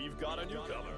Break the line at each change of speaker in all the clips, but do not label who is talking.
We've got a newcomer.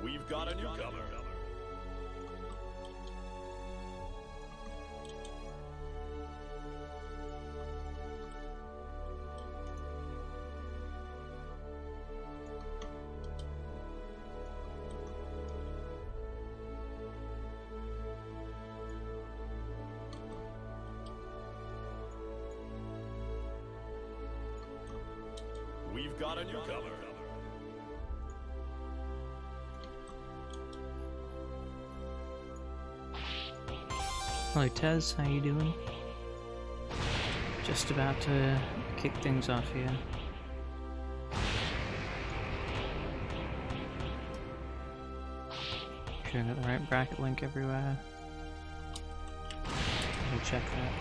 We've got a newcomer. We've got a newcomer.
Hello Tez, how you doing? Just about to kick things off here. Sure, got the right bracket link everywhere. We'll check that.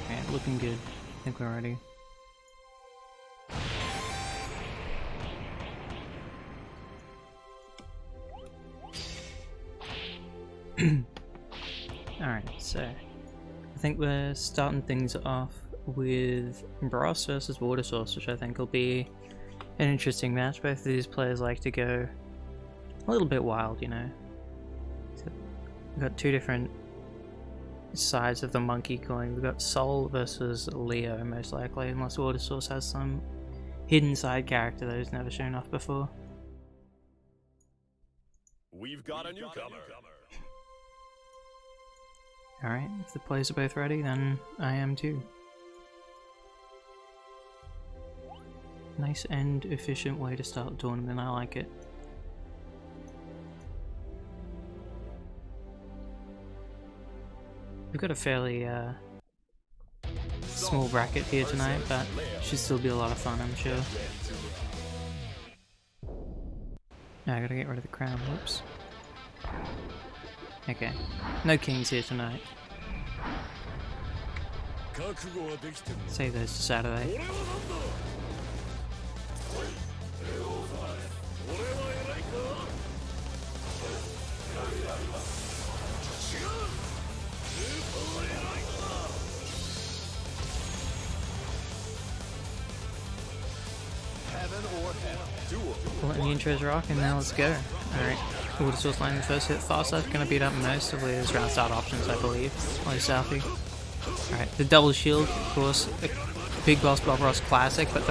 Okay, looking good. I think we're ready. Alright, so I think we're starting things off with Bros versus Water Source, which I think will be an interesting match. Both of these players like to go a little bit wild, you know. So we've got two different sides of the monkey coin. We've got Sol versus Leo, most likely, unless Water Source has some hidden side character that has never shown off before.
We've got a newcomer.
Alright, if the players are both ready, then I am too. Nice and efficient way to start the tournament, I like it. We've got a fairly small bracket here tonight, but should still be a lot of fun, I'm sure. I gotta get rid of the crown, whoops. Okay, no kings here tonight. Save those to Saturday. Letting the intros rock, and now let's go. Alright, Water Source landing the first hit faster. Gonna beat up most of Leo's round start options, I believe. Hello, Southie. Alright, the double shield, of course, a big boss Bob Ross classic, but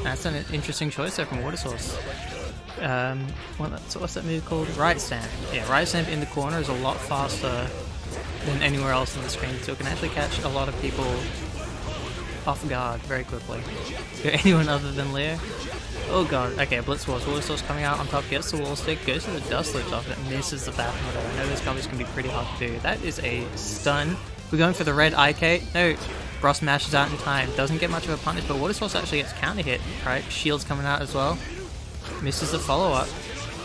that's an interesting choice there from Water Source. What's that move called? Right Stamp. Yeah, Right Stamp in the corner is a lot faster than anywhere else on the screen, so it can actually catch a lot of people off guard very quickly. Anyone other than Leo? Oh god, okay, Blitz Wars. Water Source coming out on top, gets the wall stick, goes to the dust loops off it, misses the back motor. I know those combos can be pretty hard to do. That is a stun. We're going for the red IK. No, Bros mashes out in time. Doesn't get much of a punish, but Water Source actually gets counter hit. Right, shield's coming out as well. Misses the follow-up.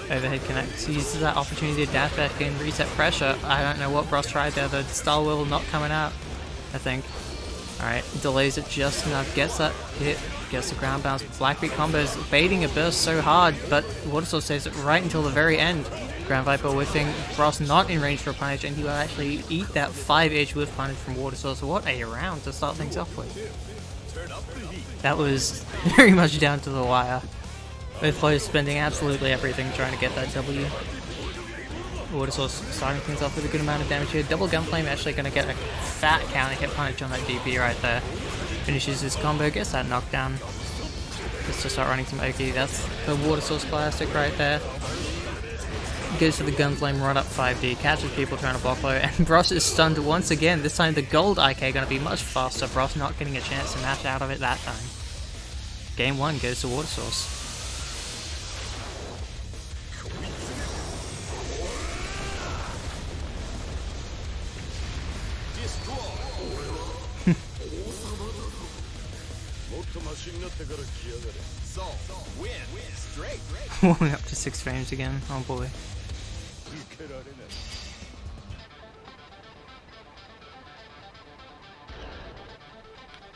Overhead connects. Uses that opportunity to dash back in, reset pressure. I don't know what Bros tried there. The Star Wheel not coming out, I think. Alright, delays it just enough, gets that hit, gets the ground bounce. Blackbeat combos, baiting a burst so hard, but Water Source saves it right until the very end. Ground Viper whiffing, Bros not in range for a punish, and he will actually eat that 5-edge whiff punish from Water Source. What a round to start things off with. That was very much down to the wire. Both players spending absolutely everything trying to get that W. Water Source starting things off with a good amount of damage here. Double Gunflame actually going to get a fat counter hit punch on that DP right there. Finishes his combo, gets that knockdown. Just to start running some Oki. That's the Water Source classic right there. Goes for the Gunflame right up 5D, catches people trying to block low, and Bros is stunned once again. This time the gold IK going to be much faster. Bros not getting a chance to match out of it that time. Game 1 goes to Water Source. Warming up to 6 frames again. Oh boy.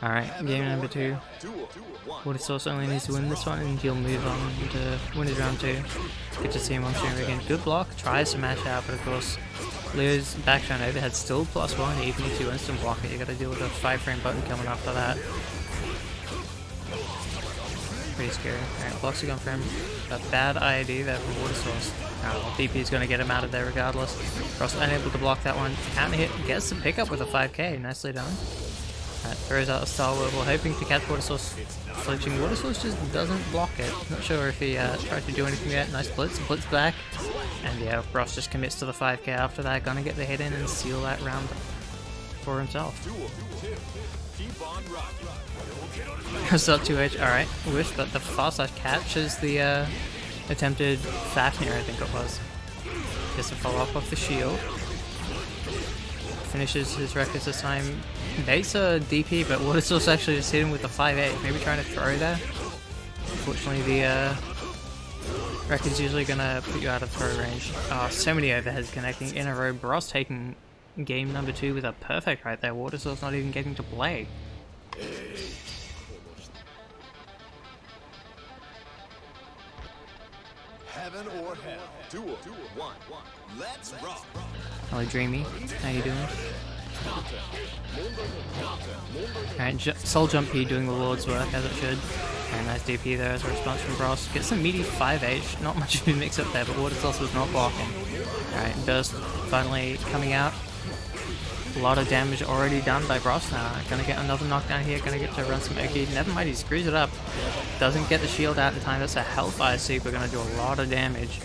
Alright, game number 2. Watersource only needs to win this one and he'll move on to win his round 2. Good to see him on stream again. Good block, tries to match out, but of course Leo's background overhead still +1 even if you instant block it. You gotta deal with a 5 frame button coming after that. Pretty scary. Alright, blocks are gone for him. A bad ID there from Watersource. Alright, well, DP is going to get him out of there regardless. Ross unable to block that one. Counter hit, gets the pickup with a 5k. Nicely done. Alright, throws out a Star Whirl, hoping to catch Watersource flinching. Watersource just doesn't block it. Not sure if he tried to do anything yet. Nice blitz back. And yeah, Ross just commits to the 5k after that. Gonna get the hit in and seal that round for himself. It's up 2H, alright. Wish, but the fast slash catches the attempted Fafnir, I think it was. Gets a follow up off the shield. Finishes his records this time. Baits a DP, but Watersource actually just hit him with the 5-8. Maybe trying to throw there. Unfortunately, the record's usually gonna put you out of throw range. Oh, so many overheads connecting in a row. Bros taking game number 2 with a perfect right there. Watersource not even getting to play.
Heaven or hell. Duel. 1. Let's rock.
Hello, Dreamy. How you doing? Alright, Soul Jump P doing the Lord's work as it should. Very nice DP there as a response from Bros. Gets some meaty 5H. Not much of a mix up there, but Watersource was not blocking. Alright, Burst finally coming out. A lot of damage already done by Bros now. Gonna get another knockdown here, gonna get to run some Oki. Never mind, he screws it up. Doesn't get the shield out in time. That's a Hellfire Super, gonna do a lot of damage.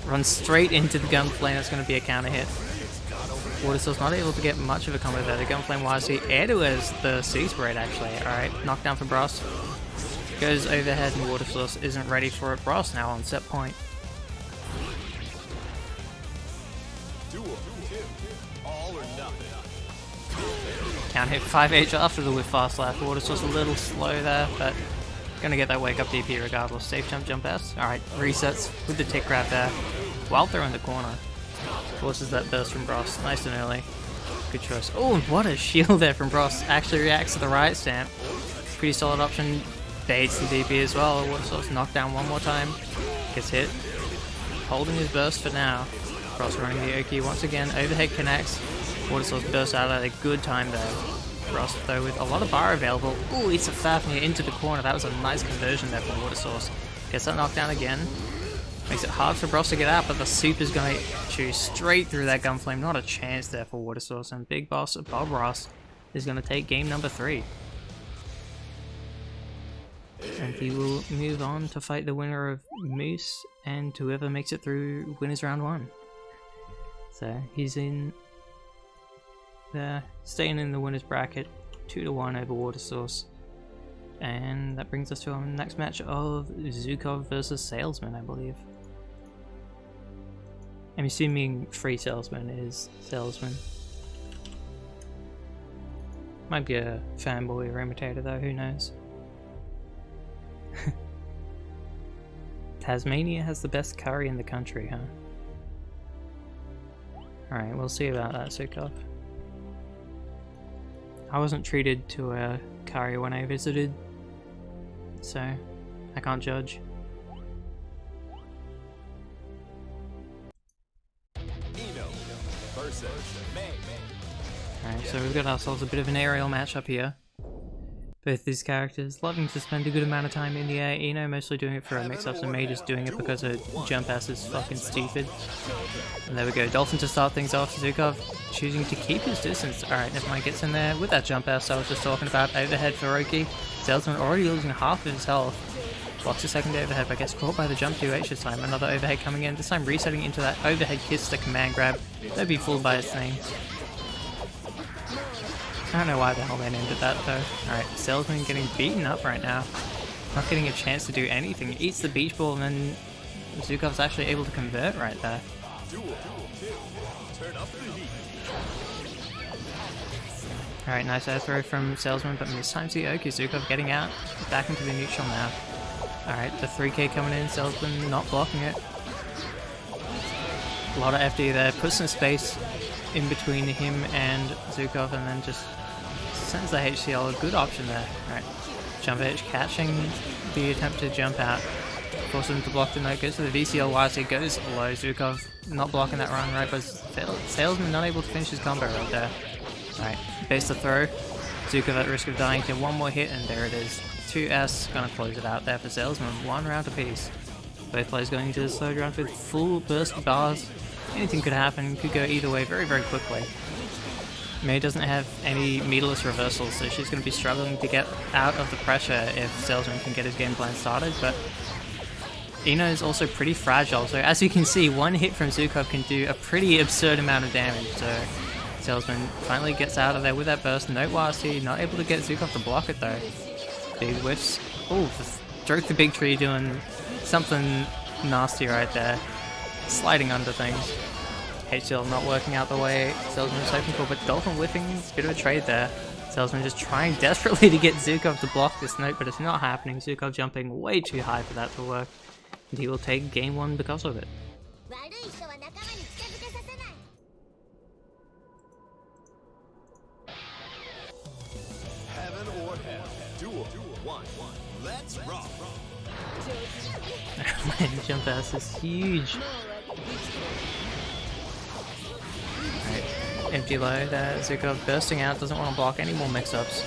Runs straight into the Gunflame, that's gonna be a counter hit. Watersource not able to get much of a combo there. The Gunflame YC air to as the Sea Sprayed actually. Alright, knockdown for Bros. Goes overhead and Watersource isn't ready for it. Bros now on set point. Can't hit 5H after the whiff fast slash. Watersource a little slow there, but gonna get that wake up DP regardless. Safe jump S. Alright, resets with the tick grab there while they're in the corner. Forces that burst from Bros. Nice and early. Good choice. Oh, what a shield there from Bros. Actually reacts to the riot stamp. Pretty solid option. Baits the DP as well. Watersource knocked down one more time. Gets hit. Holding his burst for now. Bros running the Oki once again. Overhead connects. Watersource bursts out at a good time there. Bros though with a lot of bar available. Ooh, it's a Fafnir into the corner. That was a nice conversion there from Watersource. Gets that knockdown again. Makes it hard for Bros to get out, but the Super's going to choose straight through that Gunflame. Not a chance there for Watersource. And Big Boss Bob Ross is going to take game number 3. And he will move on to fight the winner of Moose and whoever makes it through winners round 1. So he's in there, staying in the winners bracket, 2-1 over Watersource. And that brings us to our next match of Zukov versus Salesman, I believe. I'm assuming Free Salesman is Salesman. Might be a fanboy or imitator though, who knows. Tasmania has the best curry in the country, huh? Alright, we'll see about that, Zukov. I wasn't treated to a curry when I visited, so I can't judge. Alright, so we've got ourselves a bit of an aerial matchup here. Both these characters loving to spend a good amount of time in the air. Eno mostly doing it for a mix-ups and May just doing it because her jump ass is fucking stupid. And there we go, Dolphin to start things off. Zukov choosing to keep his distance. Alright, never mind, gets in there with that jump ass I was just talking about. Overhead for Roki. Salesman already losing half of his health. Blocks a second overhead but gets caught by the jump 2H this time. Another overhead coming in, this time resetting into that overhead kiss, the command grab. Don't be fooled by its name. I don't know why the hell they named it that though. Alright, Salesman getting beaten up right now. Not getting a chance to do anything. Eats the beach ball and then Zukov's actually able to convert right there. Alright, nice air throw from Salesman, but mistimes the Oki. Zukov getting out, back into the neutral now. Alright, the 3k coming in, Salesman not blocking it. A lot of FD there, puts some space in between him and Zukov, and then just sends the HCL, a good option there. Alright, Jump H catching the attempt to jump out. Forces him to block the note, goes to the VCL wisely, goes low. Zukov not blocking that run right, but Salesman not able to finish his combo right there. Alright, base the throw. Zukov at risk of dying to one more hit, and there it is. 2S, gonna close it out there for Salesman. 1 round apiece. Both players going into the third round with full burst bars. Anything could happen, could go either way very, very quickly. May doesn't have any meterless reversals, so she's going to be struggling to get out of the pressure if Salesman can get his game plan started, but Ino is also pretty fragile, so as you can see, one hit from Zukov can do a pretty absurd amount of damage, so Salesman finally gets out of there with that burst. No YC, not able to get Zukov to block it though. Big whiffs. Oh, Stroke the big tree doing something nasty right there. Sliding under things. HCL not working out the way Salesman was hoping for, but Dolphin whiffing, bit of a trade there. Salesman just trying desperately to get Zukov to block this note, but it's not happening. Zukov jumping way too high for that to work. And he will take game 1 because of it.
Heaven or hell. Duel 1. Let's rock.
Man, jump ass is huge. Right. Empty low there. Zukov bursting out, doesn't want to block any more mix-ups.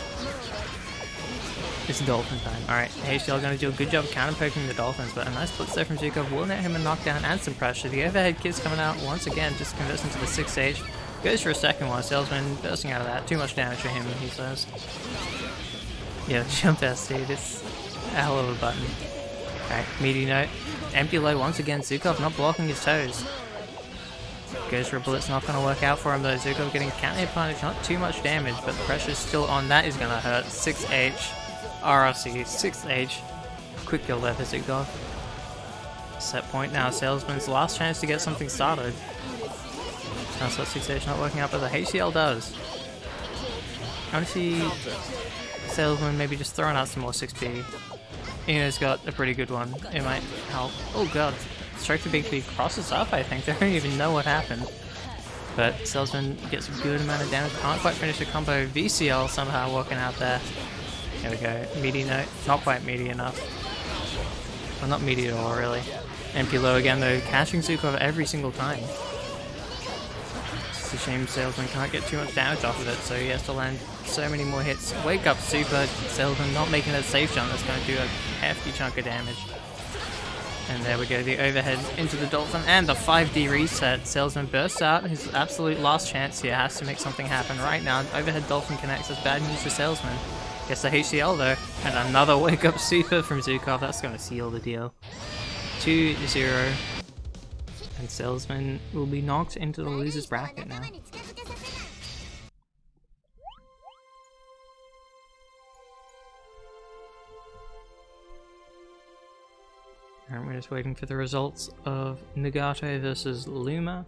It's Dolphin time. Alright, HCL going to do a good job counter-poking the Dolphins, but a nice blitz there from Zukov will net him a knockdown and some pressure. The overhead kids coming out once again, just converts into the 6H. Goes for a second one. Salesman bursting out of that. Too much damage for him, he says. Yeah, jump S, dude. It's a hell of a button. Alright, meaty note. Empty low once again. Zukov not blocking his toes. Goes for a blitz, not going to work out for him though. Zukov getting counter hit punish, not too much damage, but the pressure's still on. That is going to hurt. 6H. RRC, 6H. Quick kill there for Zukov. Set point now. Salesman's last chance to get something started. Now so 6H not working out, but the HCL does. I want to see Salesman maybe just throwing out some more 6B. Ino's got a pretty good one. It might help. Oh god. Strike the big B crosses up, I think. They don't even know what happened. But Salesman gets a good amount of damage. Can't quite finish the combo. VCL somehow working out there. There we go. Meaty note. Not quite meaty enough. Well, not meaty at all, really. MP low again, though. Catching Zukov every single time. It's a shame Salesman can't get too much damage off of it, so he has to land so many more hits. Wake up super. Salesman not making a safe jump. That's going to do a hefty chunk of damage. And there we go, the overhead into the Dolphin and the 5D reset. Salesman bursts out, his absolute last chance here, has to make something happen right now. Overhead Dolphin connects, that's bad news for Salesman. Gets the HCL though, and another wake up super from Zukov, that's going to seal the deal. 2-0, and Salesman will be knocked into the loser's bracket now. And we're just waiting for the results of Nagato versus Luma,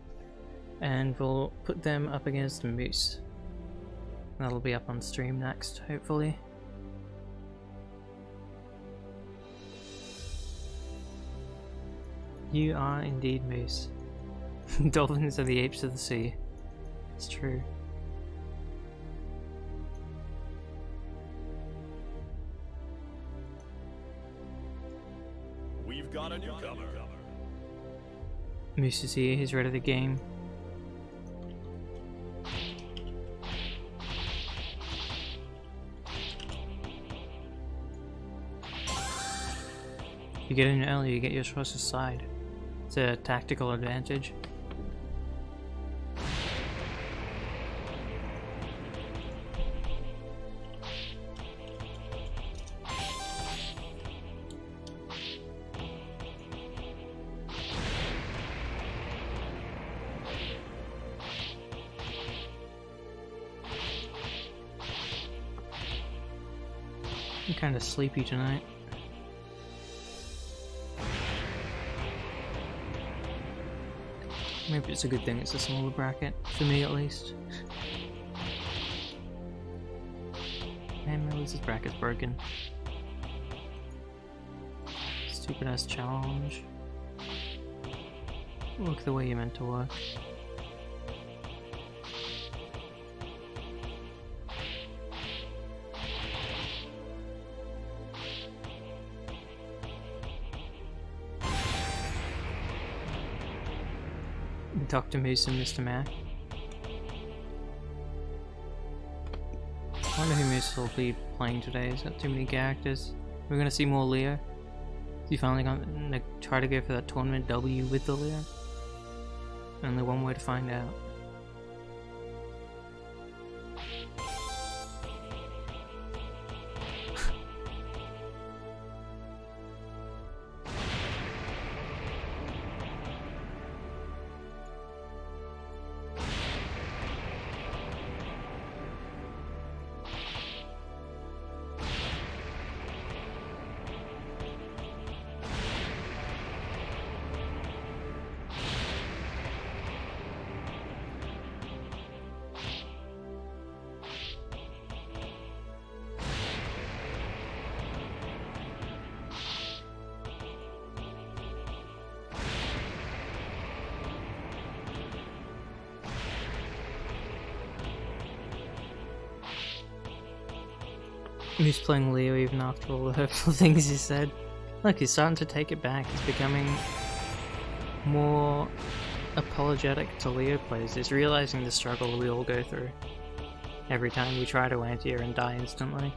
and we'll put them up against Moose. That'll be up on stream next, hopefully. You are indeed Moose. Dolphins are the apes of the sea. It's true.
We've got a newcomer.
Moose is here, he's ready to game. You get in early, you get your choice's side. It's a tactical advantage. I'm kind of sleepy tonight. Maybe it's a good thing it's a smaller bracket, for me at least. this bracket's broken. Stupid ass challenge. Look the way you're meant to work. Dr. Moose and Mr. Mac. I wonder who Moose will be playing today. He's got too many characters. We're gonna see more Leo. Is he finally gonna try to go for that tournament W with the Leo? Only one way to find out. He's playing Leo even after all the hurtful things he said. Look, he's starting to take it back. He's becoming more apologetic to Leo plays. He's realizing the struggle we all go through every time we try to anti-air and die instantly.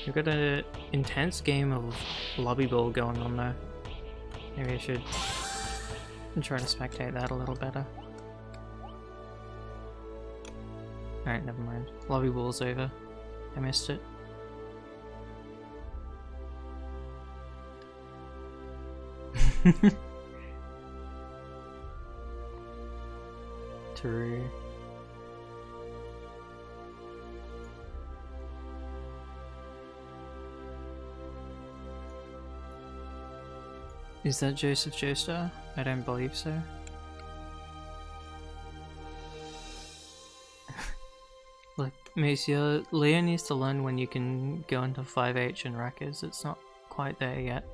We've got an intense game of lobby ball going on though. Maybe I should try to spectate that a little better. Alright, never mind. Lobby ball's over. I missed it. True. Is that Joseph Joestar? I don't believe so. Look, Monsieur, Leo needs to learn when you can go into 5H and Rackers. It's not quite there yet.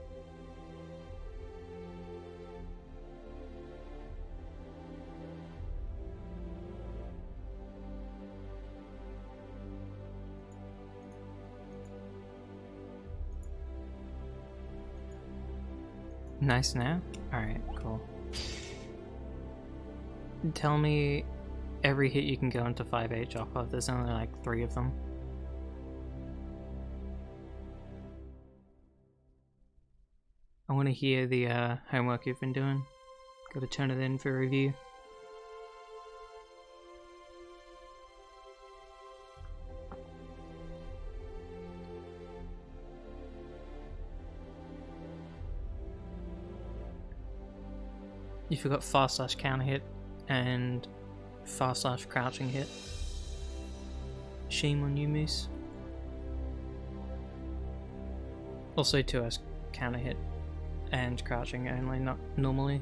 Nice now? Alright, cool. Tell me every hit you can go into 5H off of. There's only like 3 of them. I want to hear the homework you've been doing. Gotta turn it in for review. You forgot fast slash counter hit and fast slash crouching hit. Shame on you, Moose. Also 2S counter hit and crouching only, not normally.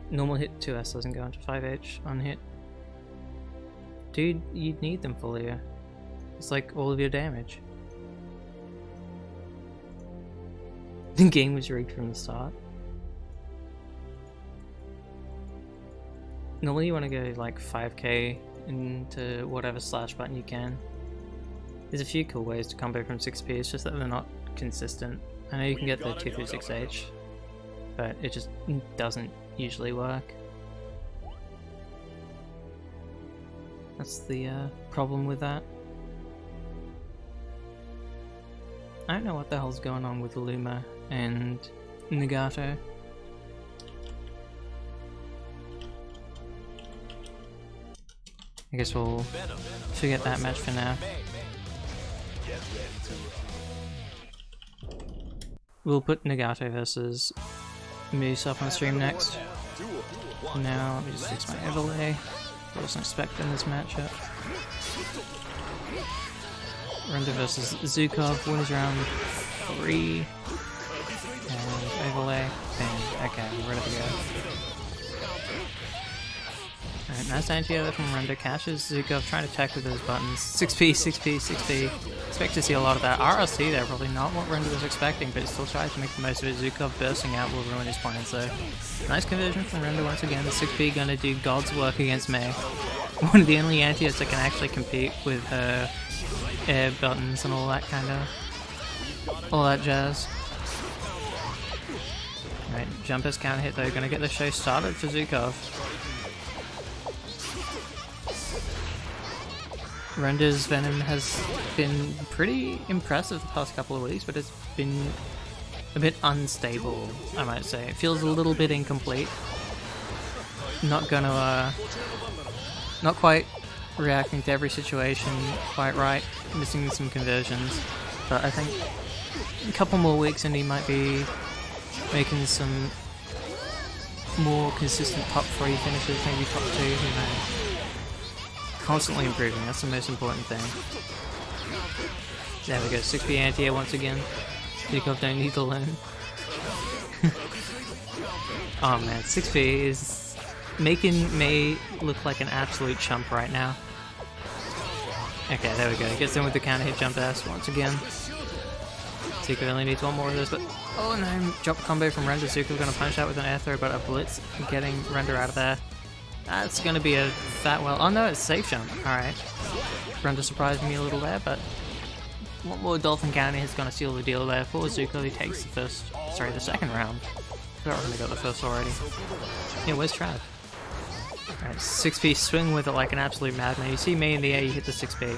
Normal hit 2S doesn't go into 5H on hit. Dude, you'd need them for Leo. It's like all of your damage. The game was rigged from the start. Normally you want to go like 5k into whatever slash button you can. There's a few cool ways to combo from 6p, it's just that they're not consistent. I know you can get the 2 through 6h, but it just doesn't usually work. That's the problem with that. I don't know what the hell's going on with Luma and Nagato. I guess we'll forget that match for now. We'll put Nagato versus Moose up on stream next. Now, let me just fix my overlay. I wasn't expecting this matchup. Render versus Zukov, winners round 3. And overlay. Bam. Okay, we're ready to go. Alright, nice anti-air from Render. Catches Zukov trying to attack with those buttons. 6p, 6p, 6p. Expect to see a lot of that. RRC there, probably not what Render was expecting, but still tries to make the most of it. Zukov bursting out will ruin his plans, so nice conversion from Render once again. The 6p gonna do God's work against Mei. One of the only anti-airs that can actually compete with her air buttons and all that jazz. Alright, Jumper's counter hit though, gonna get the show started for Zukov. Render's Venom has been pretty impressive the past couple of weeks, but it's been a bit unstable, I might say. It feels a little bit incomplete. Not quite reacting to every situation quite right, missing some conversions. But I think a couple more weeks and he might be making some more consistent top 3 finishes, maybe top 2, who knows. Constantly improving, that's the most important thing. There we go, 6p anti-air once again. Zukov don't need to learn. Oh man, 6p is making Mei look like an absolute chump right now. Okay, there we go, gets in with the counter hit jump S once again. Zukov only needs one more of this, but oh no, drop combo from Render. Zukov gonna punch out with an air throw, but a blitz getting Render out of there. That's gonna be a fat well. Oh no, it's safe jump. Alright. Render surprised me a little there, but one more Dolphin counter is gonna seal the deal there for Zukov. He takes the second round. I forgot Render got the first already. Yeah, where's Trav? Alright, 6p swing with it like an absolute madman. You see me in the air, you hit the 6p.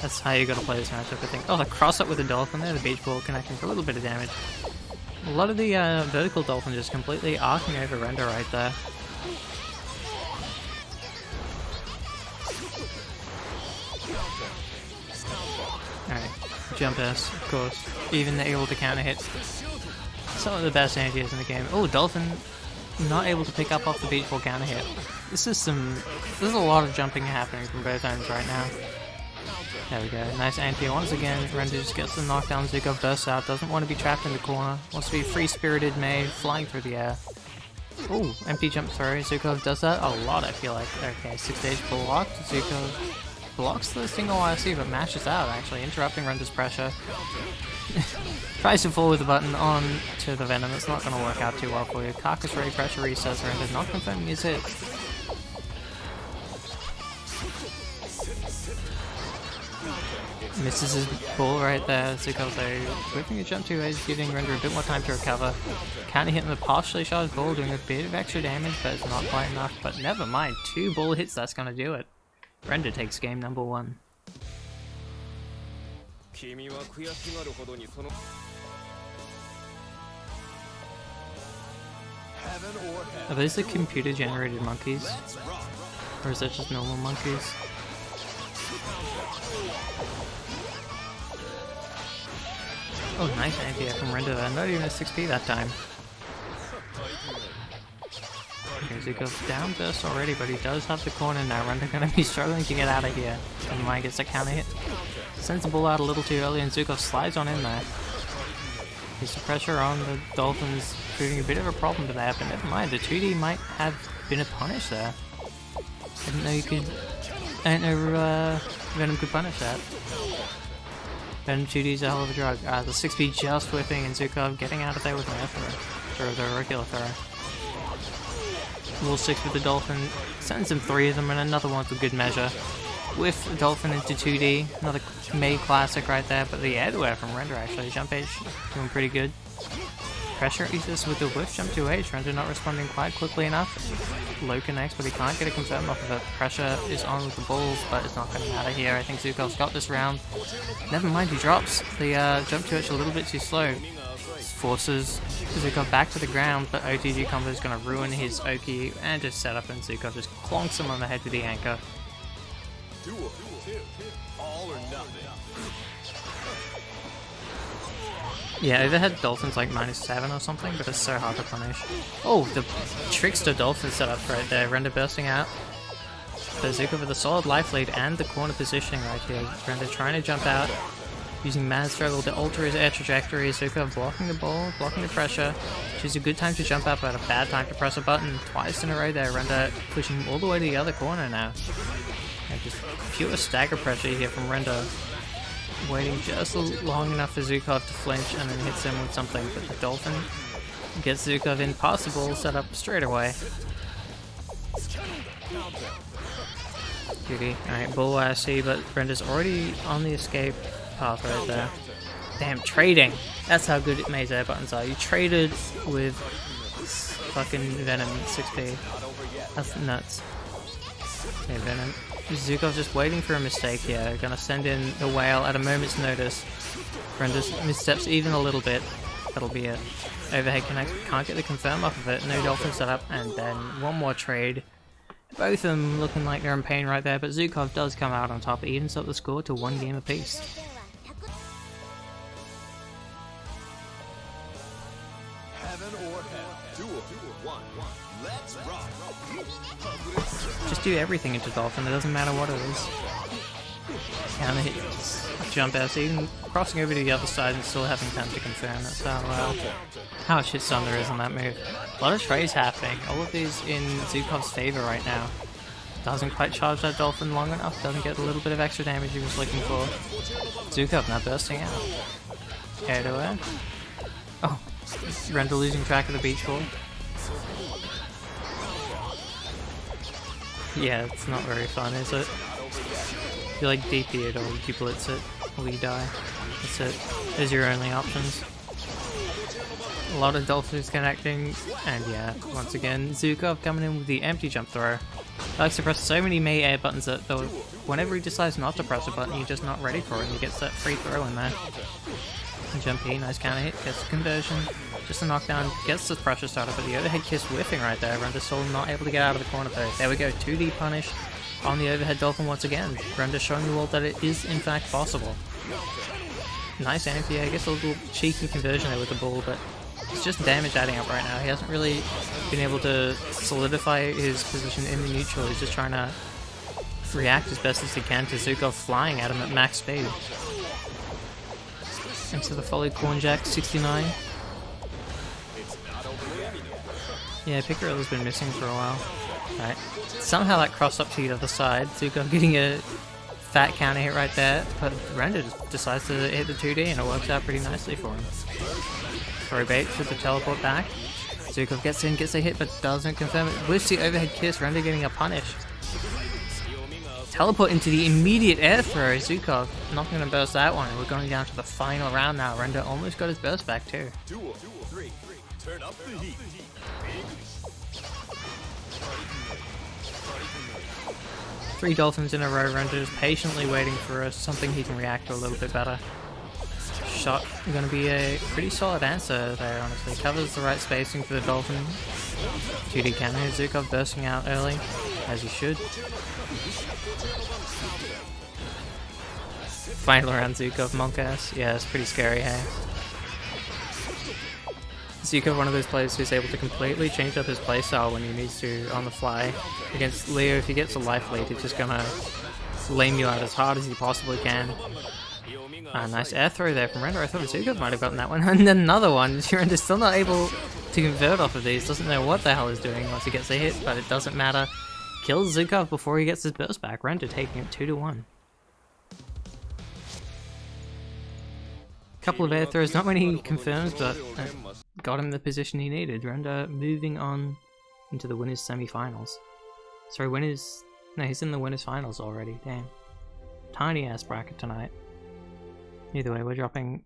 That's how you gotta play this matchup, I think. Oh, the cross up with the Dolphin there, the beach ball connecting for a little bit of damage. A lot of the vertical Dolphin just completely arcing over Render right there. Alright, jump S, of course. Even able to counter hit. Some of the best anti-airs in the game. Oh, Dolphin not able to pick up off the beach ball counter hit. There's a lot of jumping happening from both ends right now. There we go, nice anti-air once again. Render just gets the knockdown. Zukov bursts out, doesn't want to be trapped in the corner. Wants to be free-spirited Mei, flying through the air. Ooh, empty jump throw. Zukov does that a lot, I feel like. Okay, 6-stage blocked. Zukov blocks the single IC, but mashes out, actually, interrupting Render's pressure. Tries to fall with the button on to the Venom. It's not going to work out too well for you. Carcass Ray pressure resets. Render not confirming his hit. Misses his ball right there. Zukov though whipping a jump 2H, giving Render a bit more time to recover. Counter hitting the partially charged ball, doing a bit of extra damage, but it's not quite enough. But never mind, 2 ball hits, that's gonna do it. Render takes game number 1. Are those the computer generated monkeys? Or is that just normal monkeys? Oh, nice anti-air from Render there. Not even a 6p that time. Okay, Zukov down burst already, but he does have the corner now. Render gonna be struggling to get out of here. Never mind, gets a counter hit. Sends the ball out a little too early, and Zukov slides on in there. He's the pressure on the Dolphins, proving a bit of a problem to that, but never mind. The 2D might have been a punish there. I didn't know Venom could punish that. Venom 2D's a hell of a drug. The 6p just whipping, and Zukov getting out of there with an air throw. Or the regular throw. Rule 6 with the Dolphin. Sends him 3 of them, and another one for good measure. Whiff the Dolphin into 2D. Another Mei classic right there, but the air from Render actually. Jump H doing pretty good. Pressure uses with the whiff jump 2H. Render not responding quite quickly enough. Low connects, but he can't get a confirm off of it. Pressure is on with the balls, but it's not going to matter here. I think Zukov's got this round. Never mind, he drops the jump 2H a little bit too slow. Forces Zukov back to the ground, but OTG combo is going to ruin his Oki and just set up, and Zukov just clonks him on the head with the anchor.
All or nothing.
Yeah, overhead Dolphin's like -7 or something, but it's so hard to punish. Oh, the Trickster Dolphin setup right there. Render bursting out. But Zukov with a solid life lead and the corner positioning right here. Render trying to jump out. using mad struggle to alter his air trajectory. Zukov blocking the ball, blocking the pressure. Choose a good time to jump up, but a bad time to press a button. Twice in a row there. Render pushing him all the way to the other corner now. And just pure stagger pressure here from Render. Waiting just long enough for Zukov to flinch and then hits him with something. But the Dolphin gets Zukov in past the ball, set up straight away. Cutie. Alright, bull IC, but Render's already on the escape path right there. Damn, trading! That's how good May's air buttons are. You traded with fucking Venom 6p. That's nuts. Okay, Venom. Zukov's just waiting for a mistake here. Gonna send in the whale at a moment's notice. Render's missteps even a little bit. That'll be it. Overhead connect. Can't get the confirm off of it. No Dolphin setup. And then one more trade. Both of them looking like they're in pain right there, but Zukov does come out on top. It evens up the score to 1 game apiece. Just do everything into Dolphin, it doesn't matter what it is. Counter hit, jump out, so even crossing over to the other side and still having time to confirm. That's how shitstorm there is on that move. A lot of trades happening, all of these in Zukov's favor right now. Doesn't quite charge that Dolphin long enough, doesn't get a little bit of extra damage he was looking for. Zukov now bursting out. Air to air. Oh, Render losing track of the beach ball. Yeah, it's not very fun, is it? You like DP it or you blitz it, or you die. That's it. Those are your only options. A lot of Dolphins connecting, and yeah, once again, Zukov coming in with the empty jump throw. He likes to press so many May air buttons that though whenever he decides not to press a button, you're just not ready for it, and he gets that free throw in there. And jump E, nice counter hit, gets the conversion. Just a knockdown, gets the pressure starter, but the overhead kiss whiffing right there. Render still not able to get out of the corner though. There we go, 2D punish on the overhead Dolphin once again. Render showing you all that it is in fact possible. Nice anti, I guess a little cheeky conversion there with the ball, but it's just damage adding up right now. He hasn't really been able to solidify his position in the neutral. He's just trying to react as best as he can to Zukov flying at him at max speed. Into the follow cornjack, 69. Yeah, Picarilla's been missing for a while. Right. Somehow that crossed up to the other side. Zukov getting a fat counter hit right there, but Render just decides to hit the 2D and it works out pretty nicely for him. Throw bait for the teleport back. Zukov gets in, gets a hit, but doesn't confirm it. Whiffs the overhead kiss, Render getting a punish. Teleport into the immediate air throw. Zukov not going to burst that one. We're going down to the final round now. Render almost got his burst back too.
Turn up the heat.
3 Dolphins in a row. Render is patiently waiting for something he can react to a little bit better. Shot going to be a pretty solid answer there, honestly. Covers the right spacing for the Dolphin. 2D cannon. Zukov bursting out early, as he should. Final round Zukov Monkass. Yeah, it's pretty scary, hey? Zukov, one of those players who's able to completely change up his playstyle when he needs to on the fly. Against Leo, if he gets a life lead, he's just gonna lame you out as hard as he possibly can. Nice air throw there from Render. I thought Zukov might have gotten that one. And then another one. Render's still not able to convert off of these. Doesn't know what the hell he's doing once he gets a hit, but it doesn't matter. Kills Zukov before he gets his burst back. Render taking it 2-1. Couple of air throws, not many confirms, but got him the position he needed. Render moving on into the winners semi-finals. Sorry, winners... No, he's in the winners finals already, damn. Tiny ass bracket tonight. Either way, we're dropping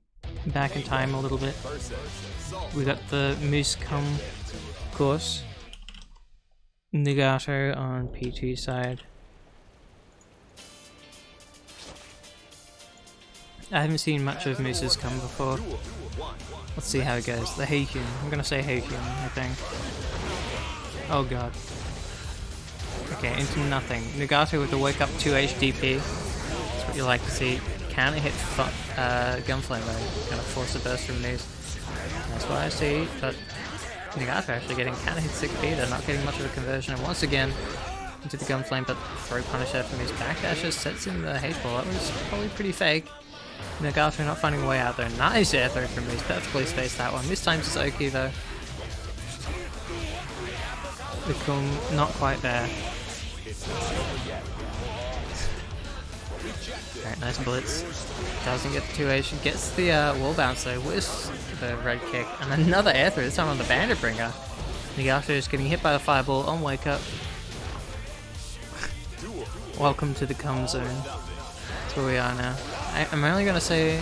back in time a little bit. We got the Moose Come course. Nagato on P2 side. I haven't seen much of Moose's Come before. Let's see how it goes. The Heikyun. I'm gonna say Heikyun, I think. Oh god. Okay, into nothing. Nagato with the wake up 2 HDP. That's what you like to see. Can it hit Gunflame though? Gonna force a burst from Moose. That's what I see, but Nagato actually getting can hit 6p. They're not getting much of a conversion. And once again, into the Gunflame, but throw punish there from his backdash just sets in the H-ball. That was probably pretty fake. Nagato not finding a way out there. Nice air throw from Moose. Perfectly spaced that one. This time's his Oki though. The Kum not quite there. Alright, nice blitz. Doesn't get the 2H. Gets the wall bounce though with the red kick. And another air throw, this time on the Bandit Bringer. Nagato is getting hit by the fireball on wake up. Welcome to the Cum zone. That's where we are now. I'm only going to say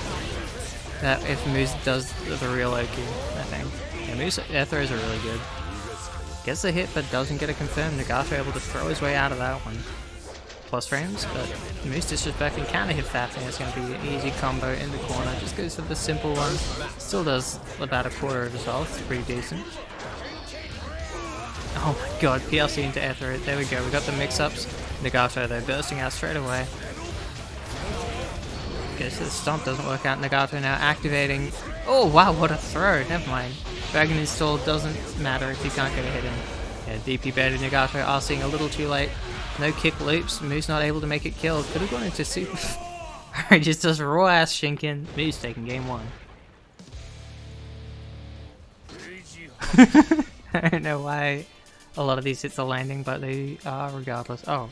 that if Moose does the real Oki, I think. Yeah, Moose air throws are really good. Gets the hit but doesn't get it confirmed. Nagato able to throw his way out of that one. Plus frames, but Moose disrespecting counter hit that thing. It's going to be an easy combo in the corner. Just goes for the simple one. Still does about a quarter of his health. It's pretty decent. Oh my god, PLC into air throw. There we go. We got the mix-ups. Nagato though bursting out straight away. Okay, so the stomp doesn't work out. Nagato now activating. Oh wow, what a throw. Never mind. Dragon install doesn't matter if you can't get a hit in. Yeah, DP baited Nagato are seeing a little too late. No kick loops. Moose not able to make it kill. Could have gone into super. Alright, just does raw ass Shinken. Moose taking game 1. I don't know why a lot of these hits are landing, but they are regardless. Oh,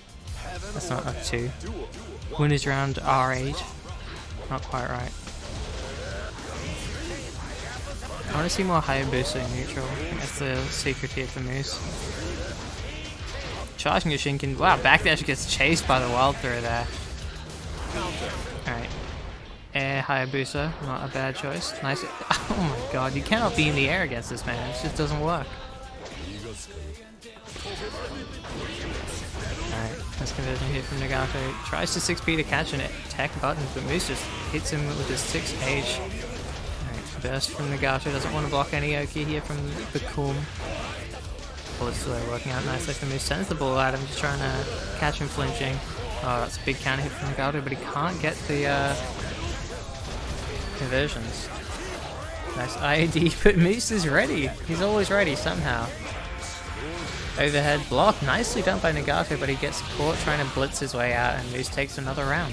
that's not up 2. Winners round R8. Not quite right. I want to see more Hayabusa in neutral. That's the secret here for Moose. Charging a Shinken. Wow, backdash gets chased by the wild throw there. Alright. Air Hayabusa. Not a bad choice. Nice. Oh my god, you cannot be in the air against this man. It just doesn't work. Alright, nice conversion hit from Nagato. Tries to 6P to catch an attack button, but Moose just hits him with his 6H. Alright, burst from Nagato. Doesn't want to block any Oki here from the Kum. Bullets working out nicely for Moose. Sends the ball at him, just trying to catch him flinching. Oh, that's a big counter hit from Nagato, but he can't get the conversions. Nice IAD, but Moose is ready. He's always ready somehow. Overhead block, nicely done by Nagato, but he gets caught trying to blitz his way out, and Moose takes another round.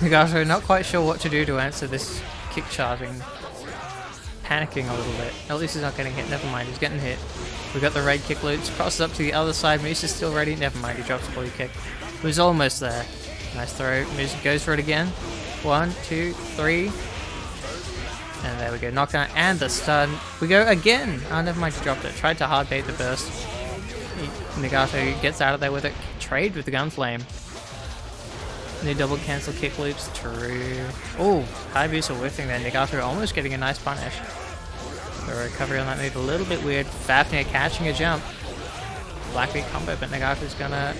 Nagato not quite sure what to do to answer this kick charging. Panicking a little bit. At least he's not getting hit. Never mind, he's getting hit. We got the raid kick loops. Crosses up to the other side. Moose is still ready. Never mind, he drops the blue kick. He was almost there. Nice throw. Moose goes for it again. 1, 2, 3. And there we go. Knockdown and the stun. We go again. Oh, never mind, he dropped it. Tried to hard bait the burst. Nagato gets out of there with it. Trade with the gunflame. New double cancel kick loops. True. Oh, Hayabusa whiffing there. Nagato almost getting a nice punish. The recovery on that move a little bit weird. Fafnir catching a jump. Blackbeat combo, but Nagato's gonna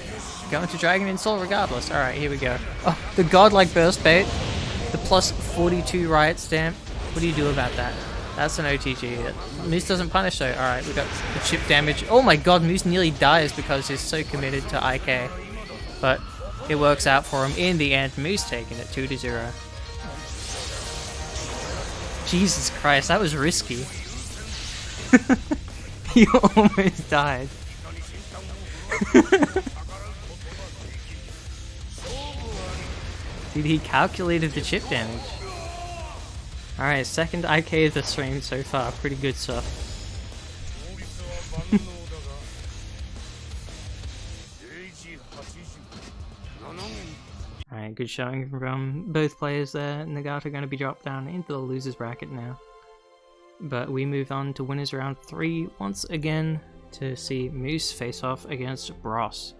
go into Dragon Install regardless. Alright, here we go. Oh, the godlike burst bait. The plus 42 riot stamp. What do you do about that? That's an OTG. Moose doesn't punish though. Alright, we got the chip damage. Oh my god, Moose nearly dies because he's so committed to IK. But it works out for him in the end. Moose taking it 2-0. Jesus Christ, that was risky. He almost died. Dude, he calculated the chip damage. Alright, second IK of the stream so far. Pretty good stuff. Alright, good showing from both players there. Nagato going to be dropped down into the losers bracket now. But we move on to winners round 3 once again to see Moose face off against Bros.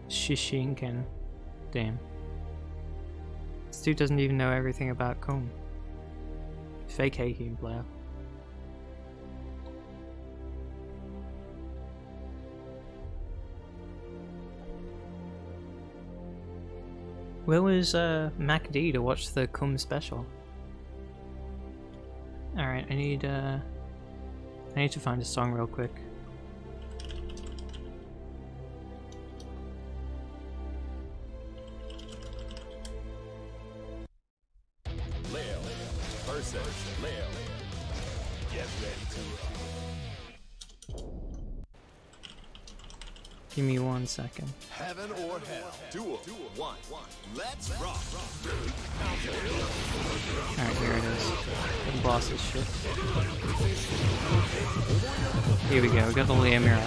Shishinken. Damn. This dude doesn't even know everything about Kum. Fake Heikin player. Where was MacD to watch the Kum special? Alright, I need I need to find a song real quick.
Leo versus Leo. Get ready to rock.
Give me 1 second.
Heaven or hell. Duel 1. Let's rock.
Alright, here it is. The boss's shit. Here we go, we got the Leo mirror.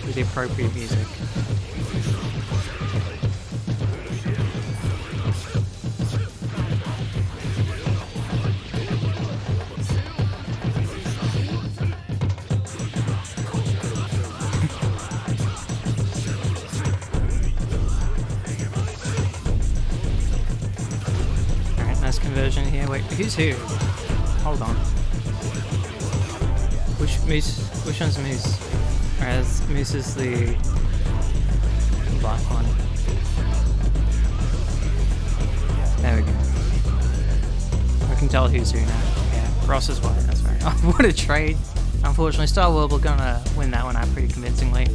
With the appropriate music. Conversion here. Wait, who's who? Hold on. Which one's Moose? Whereas Moose is the black one. There we go. I can tell who's who now. Yeah, Ross is white, that's right. Oh, what a trade. Unfortunately, Star World, we're gonna win that one out pretty convincingly.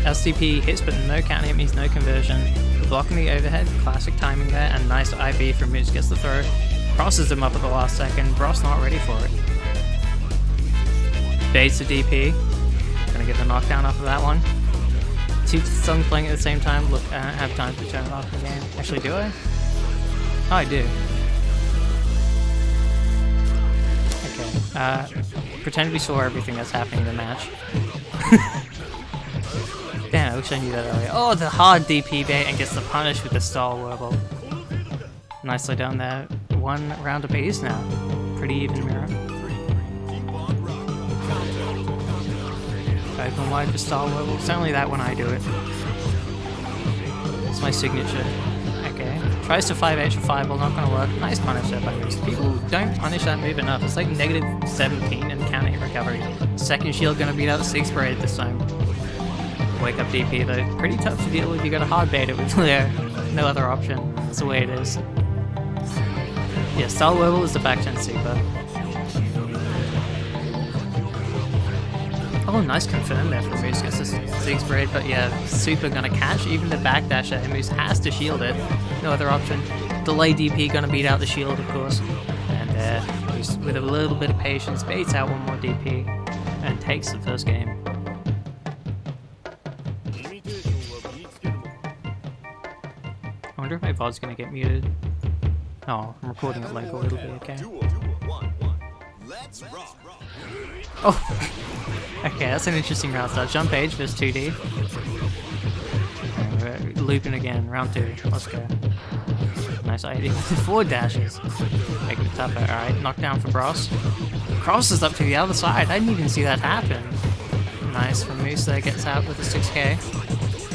SCP hits, but no counter hit means no conversion. Blocking the overhead, classic timing there, and nice IB from Moose gets the throw. Crosses him up at the last second. Bross not ready for it. Baits the DP. Gonna get the knockdown off of that one. Two songs playing at the same time. Look, I don't have time to turn it off again. Actually, do I? Oh, I do. Okay. Pretend we saw everything that's happening in the match. Damn, I wish I knew that earlier. Oh, the hard DP bait and gets the punish with the Star Warble. Nicely done there. 1 round apiece now. Pretty even mirror. Open wide for Star Warble. It's only that when I do it. It's my signature. Okay. Tries to 5H for Fireball, not gonna work. Nice punish there by Moose. People don't punish that move enough. It's like negative 17 in counter hit recovery. Second shield gonna beat out the 6 braid this time. Wake up DP though, pretty tough to deal with. You gotta hard bait it with Leo. No other option. That's the way it is. Yeah, Star Warble is the backturn super. Oh, nice confirm there from Moose. Gets the 6 braid, but yeah, super gonna catch. Even the backdash there. Moose has to shield it. No other option. Delay DP gonna beat out the shield, of course. And Moose, with a little bit of patience, baits out 1 more DP and takes the first game. I wonder if my VOD's gonna get muted. Oh, I'm recording it like a little bit, okay. Oh! Okay, that's an interesting round start. Jump age versus 2D. Okay, we're looping again, round 2. Let's go. Nice idea with the 4 dashes. Making it tougher. Alright, knockdown for Bross. Crosses up to the other side. I didn't even see that happen. Nice from Moose there, gets out with a 6k.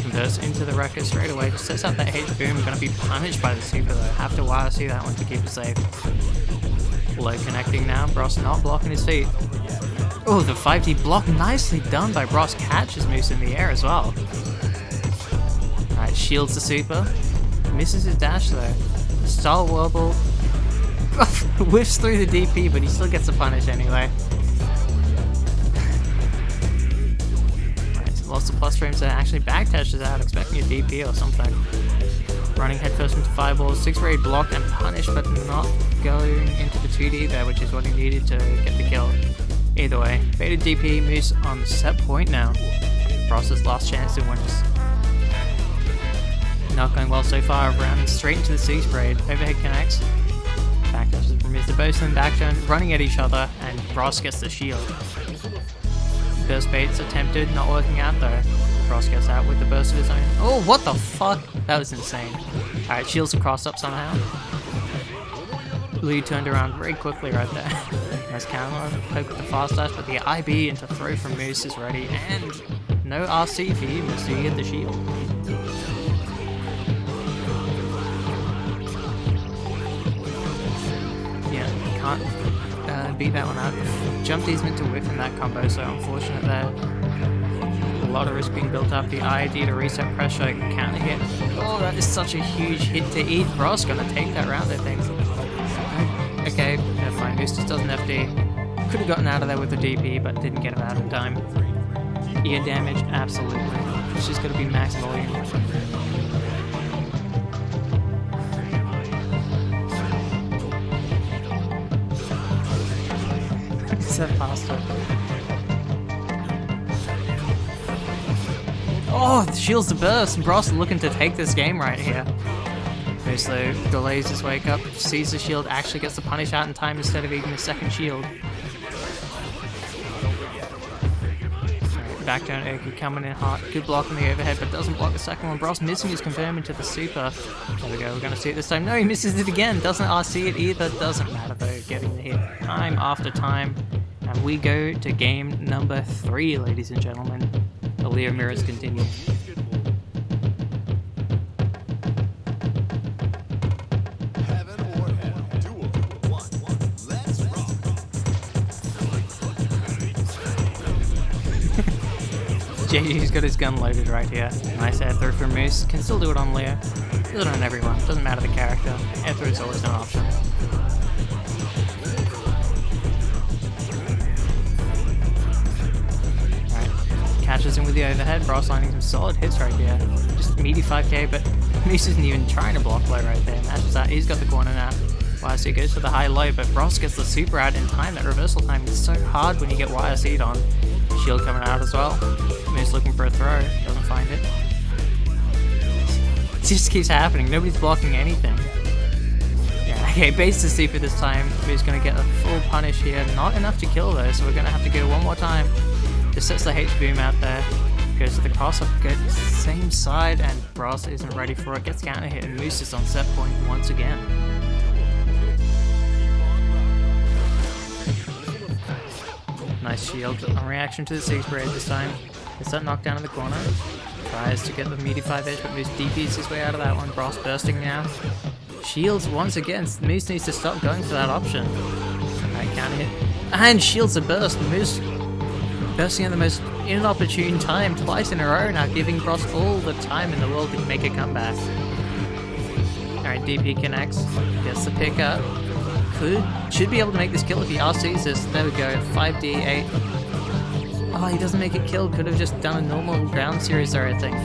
Converts into the wrecker straight away, just sets up that H boom, gonna be punished by the super though. Have to wire see that one to keep it safe. Low connecting now, Bross not blocking his feet. Oh, the 5D block nicely done by Bross, catches Moose in the air as well. Alright, shields the super. Misses his dash though. The Star Warble whiffs through the DP, but he still gets a punish anyway. Lost the plus frames there, actually backdashes out, expecting a DP or something. Running headfirst into Fireball, 6 raid blocked and punished, but not going into the 2D there, which is what he needed to get the kill. Either way, baited DP, Moose on the set point now. Bross's last chance to win this. Not going well so far, round straight into the 6 raid, overhead connects. Backdashes from Moose, both of them backturn, running at each other, and Bross gets the shield. Burst baits attempted, not working out though. Bross gets out with the burst of his own. Oh, what the fuck? That was insane. Alright, shields are crossed up somehow. Lee turned around very quickly right there. Nice counter, poke with the fast dash, but the IB into throw from Moose is ready, and no RC for you, Moose, you get the shield. Yeah, can't beat that one out. Jump D's meant to whiff in that combo, so unfortunate there. A lot of risk being built up. The ID to reset pressure, counter hit. Oh, that is such a huge hit to eat. Bross gonna take that round, I think. No Okay, never mind. Moose just doesn't FD. Could have gotten out of there with the DP, but didn't get him out in time. Ear damage, absolutely. It's just gonna be max volume. Is that faster? Oh, the shield's the burst. Bros looking to take this game right here. Moose though delays his wake up, sees the shield, actually gets the punish out in time instead of eating the second shield. Back down Erky coming in hot. Good block on the overhead, but doesn't block the second one. Bros missing his confirm into the super. There we go, we're gonna see it this time. No, he misses it again. Doesn't RC it either. Doesn't matter though, getting the hit time after time. And we go to game number 3, ladies and gentlemen. The Leo mirrors continue.
Heaven or hell. Duel. 1-1. Let's rock.
JG's got his gun loaded right here. Nice air throw from Moose. Can still do it on Leo. Do it on everyone. Doesn't matter the character. Air throw is always an option. Catches him with the overhead. Bros landing some solid hits right here. Just meaty 5k, but Moose isn't even trying to block low right there. Matches that. He's got the corner now. YRC goes for the high low, but Bros gets the super out in time. That reversal time is so hard when you get YRC'd on. Shield coming out as well. Moose looking for a throw. Doesn't find it. It just keeps happening. Nobody's blocking anything. Yeah, okay, base the super this time. Moose gonna get a full punish here. Not enough to kill though, so we're gonna have to go one more time. Just sets the H-boom out there, goes to the cross-up, goes same side, and Bros isn't ready for it, gets counter hit, and Moose is on set point once again. Nice shield on reaction to the 6 parade this time. Gets that knockdown in the corner. Tries to get the meaty 5 edge, but Moose DPs his way out of that one. Bros bursting now. Shields once again. Moose needs to stop going for that option. Alright, counter hit. And shields a burst. Moose bursting at the most inopportune time twice in a row now, giving Bros all the time in the world to make a comeback. Alright, DP connects, gets the pick up. Should be able to make this kill if he RCs this. There we go, 5d8. Oh, he doesn't make it kill. Could have just done a normal ground series there, I think.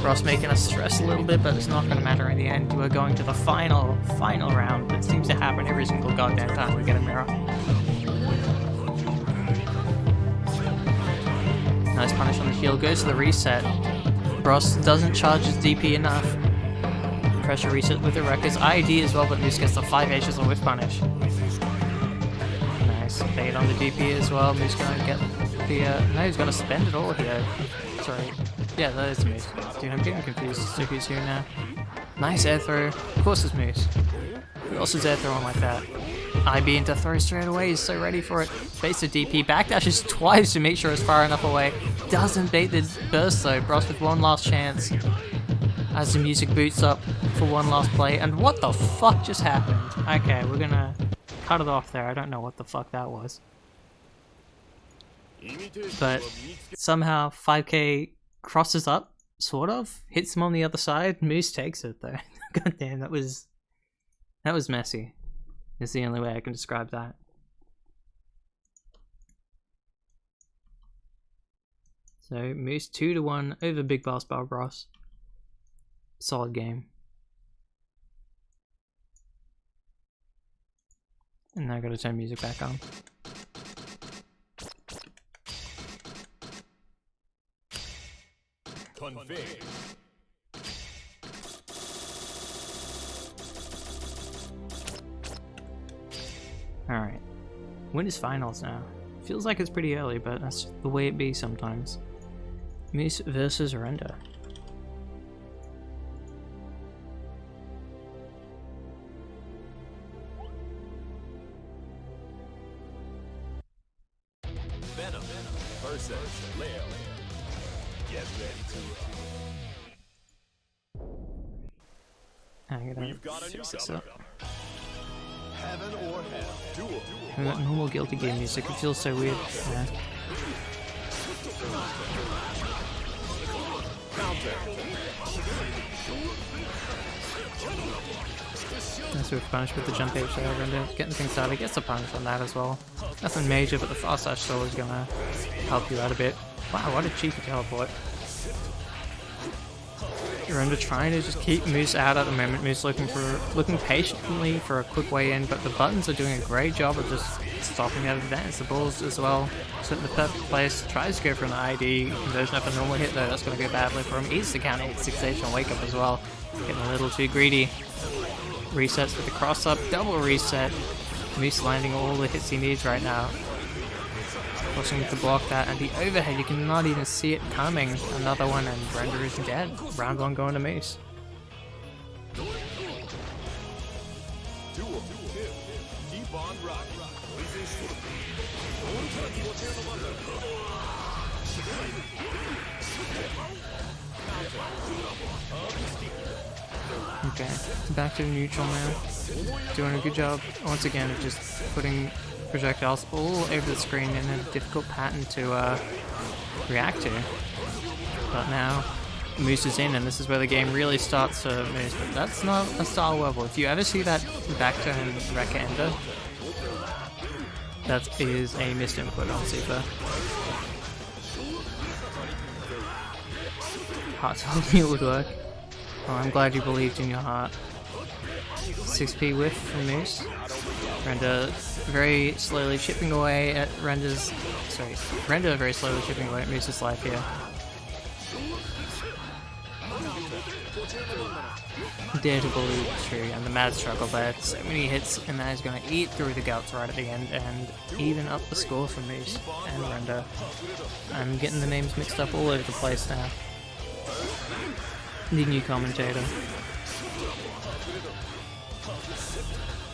Bros making us stress a little bit, but it's not going to matter in the end. We're going to the final round that seems to happen every single goddamn time we get a mirror. Nice punish on the shield, goes to the reset. Bros doesn't charge his DP enough. Pressure reset with the Wrecker's IED as well, but Moose gets the 5 H's on whiff punish. Nice bait on the DP as well. Moose gonna get the no, he's gonna spend it all here. Sorry. Yeah, that is Moose. Dude, I'm getting confused as to who's here now. Nice air throw. Of course it's Moose. Who else is air throwing like that? IB into throw straight away, he's so ready for it. Baits the DP, backdashes twice to make sure it's far enough away. Doesn't bait the burst though. Bros with one last chance. As the music boots up for one last play. And what the fuck just happened? Okay, we're gonna cut it off there. I don't know what the fuck that was. But somehow 5k crosses up, sort of. Hits him on the other side. Moose takes it though. God damn, that was messy. Is the only way I can describe that. So Moose 2-1 over Big Boss Bob Ross. Solid game. And now I gotta turn music back on.
Config.
Alright. Winners finals now. Feels like it's pretty early, but that's the way it be sometimes. Moose versus Render.
Venom versus Leo. Get ready to.
I'm gonna
We've got a
fix this
newcomer.
up.
Heaven or hell. Duel.
We got normal Guilty Gear music, it feels so weird. Yeah.
Counter.
Nice with punish with the jump H there, Render getting things started, gets a punish on that as well. Nothing major, but the fast slash still is gonna help you out a bit. Wow, what a cheeky teleport. Render trying to just keep Moose out at the moment. Moose looking patiently for a quick way in, but the buttons are doing a great job of just stopping that advance. The balls as well, set in the perfect place. Tries to go for an ID conversion of a normal hit though, that's going to go badly for him. Eats the counter, hits 6H on wake up as well. Getting a little too greedy. Resets with the cross up, double reset. Moose landing all the hits he needs right now. Forcing to block that, and the overhead, you cannot even see it coming. Another one, and Render is dead. Round 1 going to Moose.
Keep on rocking.
Okay, back to the neutral now. Doing a good job once again of just putting projectiles all over the screen in a difficult pattern to react to. But now Moose is in, and this is where the game really starts to move. But that's not a style level. If you ever see that back turn Rekka ender, that is a missed input on Super. Heart told me it would work. Well, I'm glad you believed in your heart. 6p whiff from Moose. Render very slowly chipping away at Render very slowly chipping away at Moose's life here. Dare to believe it's true, and the mad struggle there. So many hits, and that is going to eat through the guts right at the end and even up the score for Moose and Render. I'm getting the names mixed up all over the place now. The new commentator.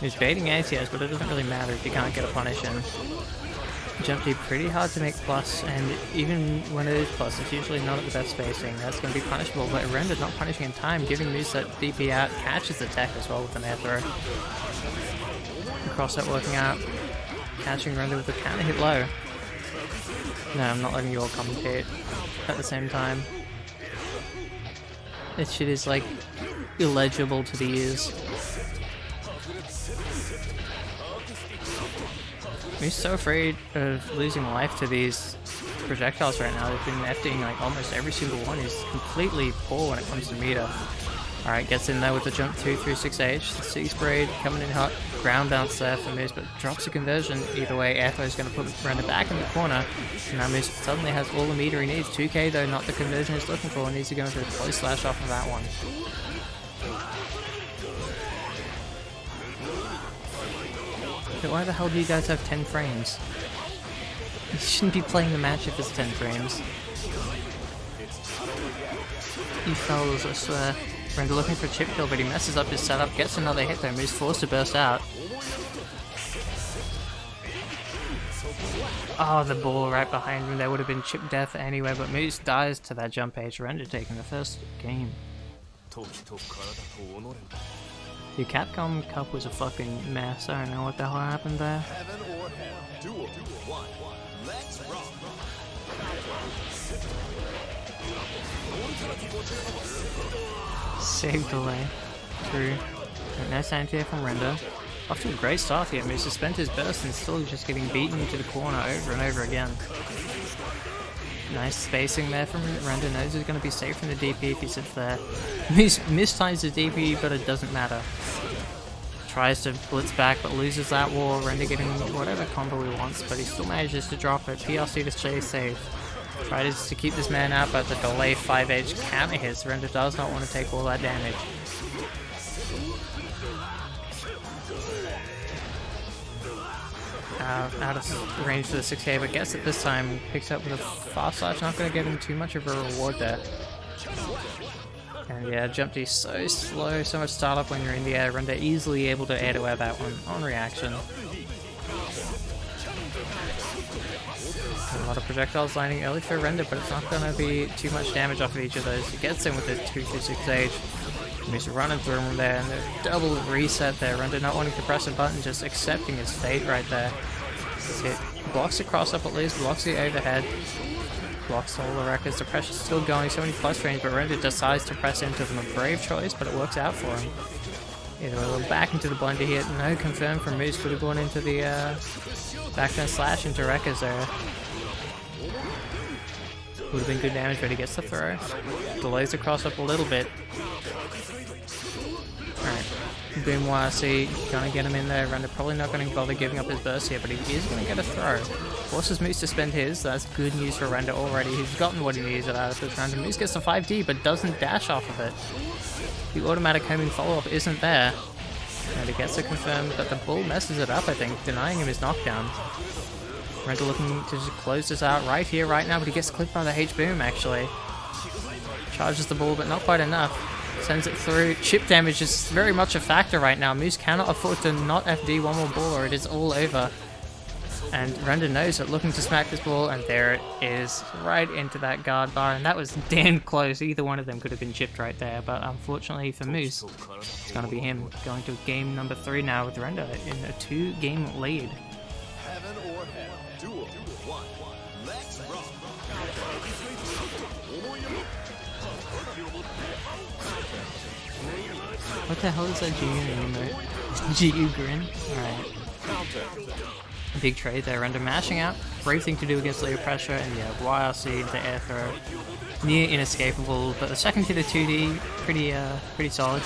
He's baiting ACS, but it doesn't really matter if you can't get a punish in. Jump D pretty hard to make plus, and even when it is plus, it's usually not at the best spacing. That's going to be punishable, but Render's not punishing in time, giving Moose that DP out, catches the tech as well with an air throw. Cross that working out, catching Render with a counter hit low. No, I'm not letting you all commentate at the same time. This shit is like illegible to the ears. He's so afraid of losing life to these projectiles right now. They've been FDing like almost every single one. He's completely poor when it comes to meter. Alright, gets in there with the jump 2 through 6H. The C sprayed coming in hot. Ground bounce there for Moose, but drops a conversion. Either way, Airthrow is going to put Render back in the corner. And now Moose suddenly has all the meter he needs. 2k though, not the conversion he's looking for. Needs to go into a close slash off of that one. But why the hell do you guys have 10 frames? You shouldn't be playing the match if it's 10 frames. You fellas, I swear. Render looking for a chip kill, but he messes up his setup, gets another hit though, Moose forced to burst out. Oh, the ball right behind him, there would have been chip death anyway, but Moose dies to that jump H. Render taking the first game. The Capcom Cup was a fucking mess. I don't know what the hell happened there.
Heaven or hell. Duel 1. Let's rock.
Save delay. True. Nice anti-air from Render. Off to a great start here. Moose has spent his burst and still just getting beaten into the corner over and over again. Nice spacing there from Render. Knows he's going to be safe from the DP if he sits there. Moose mistimes the DP, but it doesn't matter. Tries to blitz back, but loses that wall. Render getting whatever combo he wants, but he still manages to drop it. PLC to stay safe. Tries to keep this man out, but the delay 5H counter hits. Render does not want to take all that damage. Out of range for the 6k, but gets it this time. Picks up with a fast slash, not going to give him too much of a reward there. And yeah, jump D so slow, so much startup when you're in the air. Render easily able to air to air that one on reaction. A lot of projectiles landing early for Render, but it's not going to be too much damage off of each of those. He gets in with his 2 through 6H. He's running through him there, and the double reset there. Render not wanting to press a button, just accepting his fate right there. That's it. Blocks the cross up at least, blocks the overhead. Blocks all the records. The pressure's still going, so many plus range, but Render decides to press into them. A brave choice, but it works out for him. Either way, we're back into the blender here. No confirm from Moose. Could have gone into the backturn slash into Rekka's there. Would have been good damage, but he gets the throw. Delays the cross up a little bit. Alright. Boom YRC, gonna get him in there. Render probably not gonna bother giving up his burst here, but he is gonna get a throw. Forces Moose to spend his. That's good news for Render already. He's gotten what he needs out of this round. Moose gets the 5D, but doesn't dash off of it. The automatic homing follow-up isn't there. And he gets to confirm that the bull messes it up, I think, denying him his knockdown. Render looking to just close this out right here, right now, but he gets clipped by the H-Boom, actually. Charges the bull, but not quite enough. Sends it through. Chip damage is very much a factor right now. Moose cannot afford to not FD one more ball or it is all over. And Render knows it, looking to smack this ball, and there it is, right into that guard bar, and that was damn close. Either one of them could have been chipped right there, but unfortunately for Moose, it's going to be him going to game number 3 now with Render in a 2-game lead.
Heaven or hell. Duel 1. Let's rock.
What the hell is that GU emote? GU grin? Alright. Big trade there, Render mashing out. Brave thing to do against Leo pressure, and yeah, YRC into air throw. Near inescapable, but the second hit of 2D, pretty solid.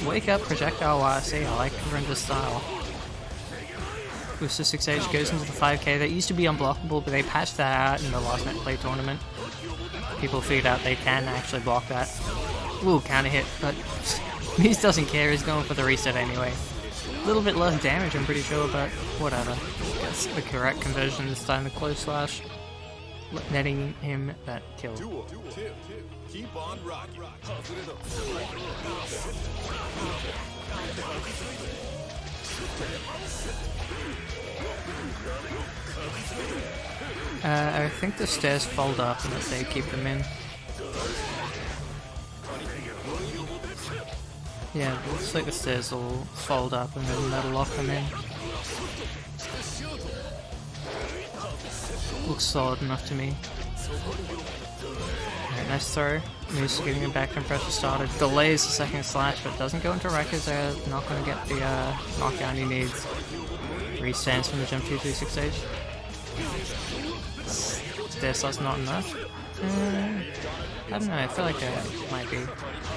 Wake up, projectile YRC, I like Render's style. Booster 6H goes into the 5k. That used to be unblockable, but they patched that out in the last Netplay tournament. People figured out they can actually block that. Ooh, counter hit, but Moose doesn't care, he's going for the reset anyway. A little bit less damage, I'm pretty sure, but whatever. Gets the correct conversion this time, the close slash, netting him that kill.
Duel 2. Keep on rocking.
I think the stairs fold up and that they keep them in. Yeah, it looks like the stairs will fold up and then that'll lock them in. Looks solid enough to me. Alright, nice throw. Moose getting him back from pressure started. Delays the second slash, but doesn't go into Rekka's there. Not going to get the knockdown he needs. Restands from the jump 236H. Stair slot's not enough. I don't know, I feel like it might be.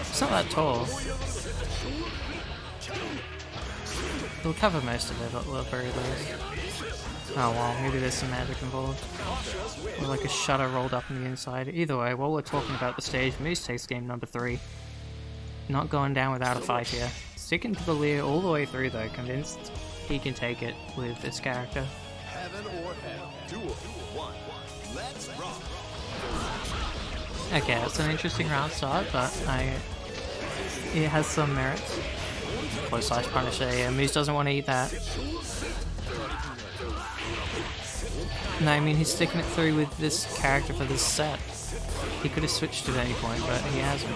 It's not that tall. It'll cover most of it at the very least. Oh well, maybe there's some magic involved. Or like a shutter rolled up on the inside. Either way, while we're talking about the stage, Moose takes game number 3. Not going down without a fight here. Sticking to the Leo all the way through though, convinced he can take it with this character.
Heaven or hell. Duel 1. Let's rock.
Okay, that's an interesting round start, but it has some merits. Close slash punisher, yeah, Moose doesn't want to eat that. No, I mean, he's sticking it through with this character for this set. He could have switched at any point, but he hasn't.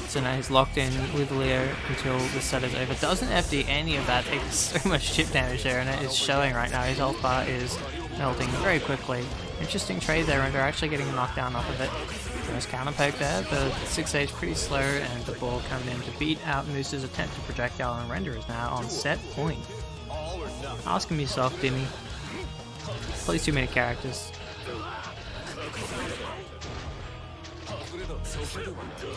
So now he's locked in with Leo until the set is over. Doesn't FD any of that, takes so much chip damage there, and it is showing right now. His health bar is melting very quickly. Interesting trade there, and they're actually getting a knockdown off of it. Nice counter poke there, the 6H pretty slow, and the ball coming in to beat out Moose's attempt to projectile, and Render is now on set point. Asking yourself, Dimmy. Plays too many characters.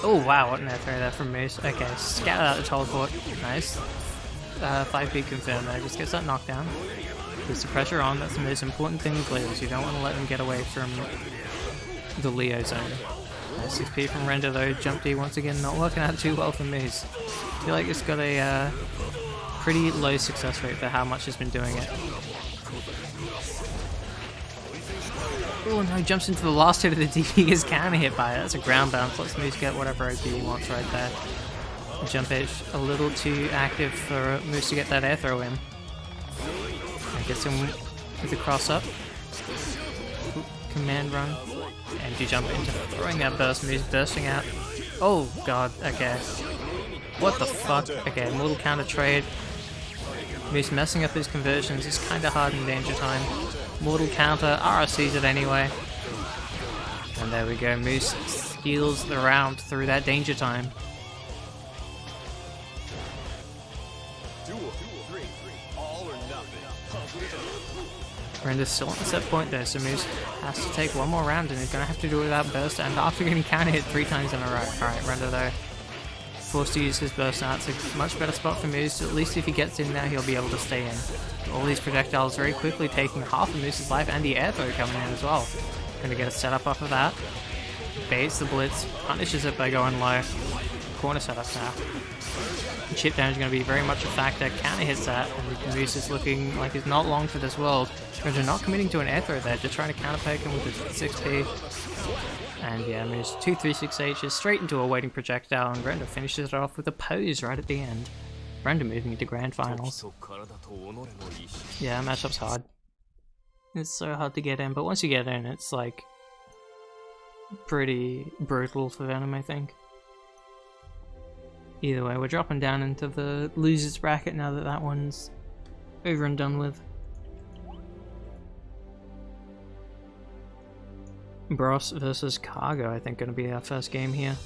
Oh wow, what an air throw there from Moose. Okay, scattered out the teleport. Nice. 5B confirmed there, just gets that knockdown. Puts the pressure on, that's the most important thing with Leos. You don't want to let them get away from the Leo zone. Nice 6P from Render though, jump D once again not working out too well for Moose. I feel like it's got a pretty low success rate for how much he's been doing it. Oh no, jumps into the last hit of the DP, is counter hit by it. That's a ground bounce, lets Moose get whatever OP he wants right there. Jump edge a little too active for Moose to get that air throw in. Gets him with the cross up. Ooh, command run. And you jump into throwing that burst, Moose bursting out. Oh god, okay. What the fuck? Okay, mortal counter trade. Moose messing up his conversions is kinda hard in danger time. Mortal counter, RRCs it anyway. And there we go, Moose steals the round through that danger time.
Duel 3. All or nothing.
Render's still on the set point there, so Moose has to take one more round and he's going to have to do it without burst, and after getting counter hit 3 times in a row. Alright, Render though, forced to use his burst now. It's a much better spot for Moose. At least if he gets in now, he'll be able to stay in. All these projectiles very quickly taking half of Moose's life, and the air throw coming in as well. Going to get a setup off of that. Baits the blitz, punishes it by going low. Corner setups now. Chip damage is going to be very much a factor. Counter hits that, and Moose is looking like he's not long for this world. Render not committing to an air throw there, just trying to counter poke him with the 6p. And yeah, Moose 2-3-6H's straight into a waiting projectile, and Render finishes it off with a pose right at the end. Render moving into grand finals. Yeah, matchup's hard. It's so hard to get in, but once you get in, it's like pretty brutal for Venom, I think. Either way, we're dropping down into the losers bracket now that that one's over and done with. Bros versus Cargo, I think, going to be our first game here.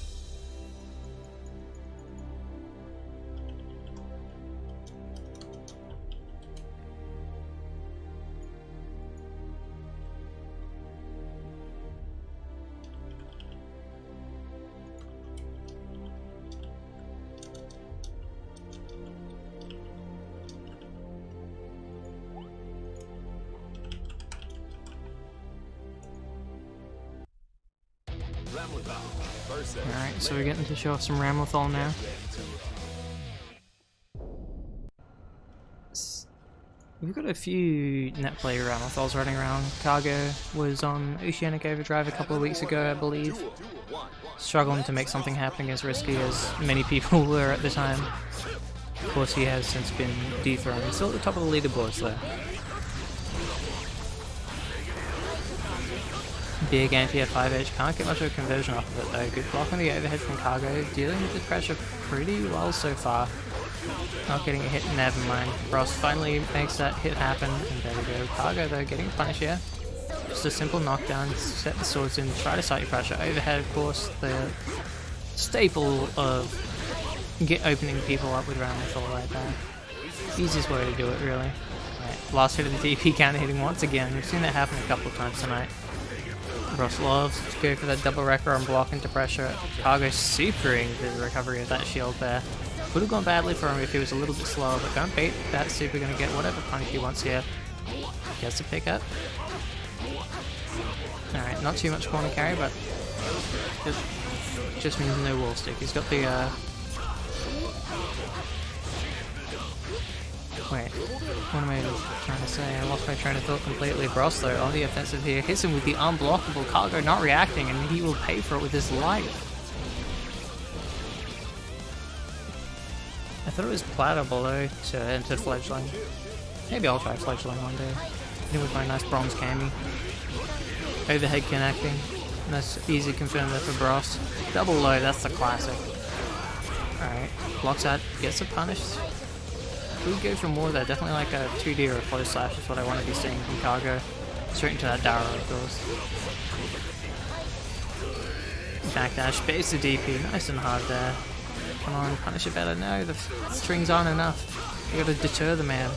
Alright, so we're getting to show off some Ramlethal now. We've got a few Netplay Ramlethals running around. Cargo was on Oceanic Overdrive a couple of weeks ago, I believe. Struggling to make something happen as risky as many people were at the time. Of course, he has since been dethroned. He's still at the top of the leaderboards though. Big anti-air 5H, can't get much of a conversion off of it though. Good block on the overhead from Cargo, dealing with the pressure pretty well so far. Not getting a hit, never mind. Ross finally makes that hit happen, and there we go. Cargo though, getting punished here. Just a simple knockdown, set the swords in, try to start your pressure. Overhead, of course, the staple of opening people up with Ramlethal right there. Easiest way to do it, really. Right, last hit of the DP counter hitting once again. We've seen that happen a couple of times tonight. Ross loves to go for that double wrecker on block into pressure. Cargo supering the recovery of that shield there. Would have gone badly for him if he was a little bit slower, but don't bait that super, gonna get whatever punish he wants here. Gets a pick up. Alright, not too much corner carry, but it just means no wall stick. He's got the wait, what am I trying to say? I lost my train of thought completely. Bros though on the offensive here hits him with the unblockable. Cargo not reacting, and he will pay for it with his life. I thought it was plattable though to enter Fledgling. Maybe I'll try Fledgling one day. Hit with my nice bronze cami. Overhead connecting. That's easy confirm there for Bros. Double low, that's the classic. Alright, blocks that, gets a punish. Could go for more there, definitely like a 2D or a close slash is what I want to be seeing from Cargo. Straight into that Darrow, of course. Backdash, base the DP, nice and hard there. Come on, punish it better. No, the strings aren't enough. You gotta deter the man.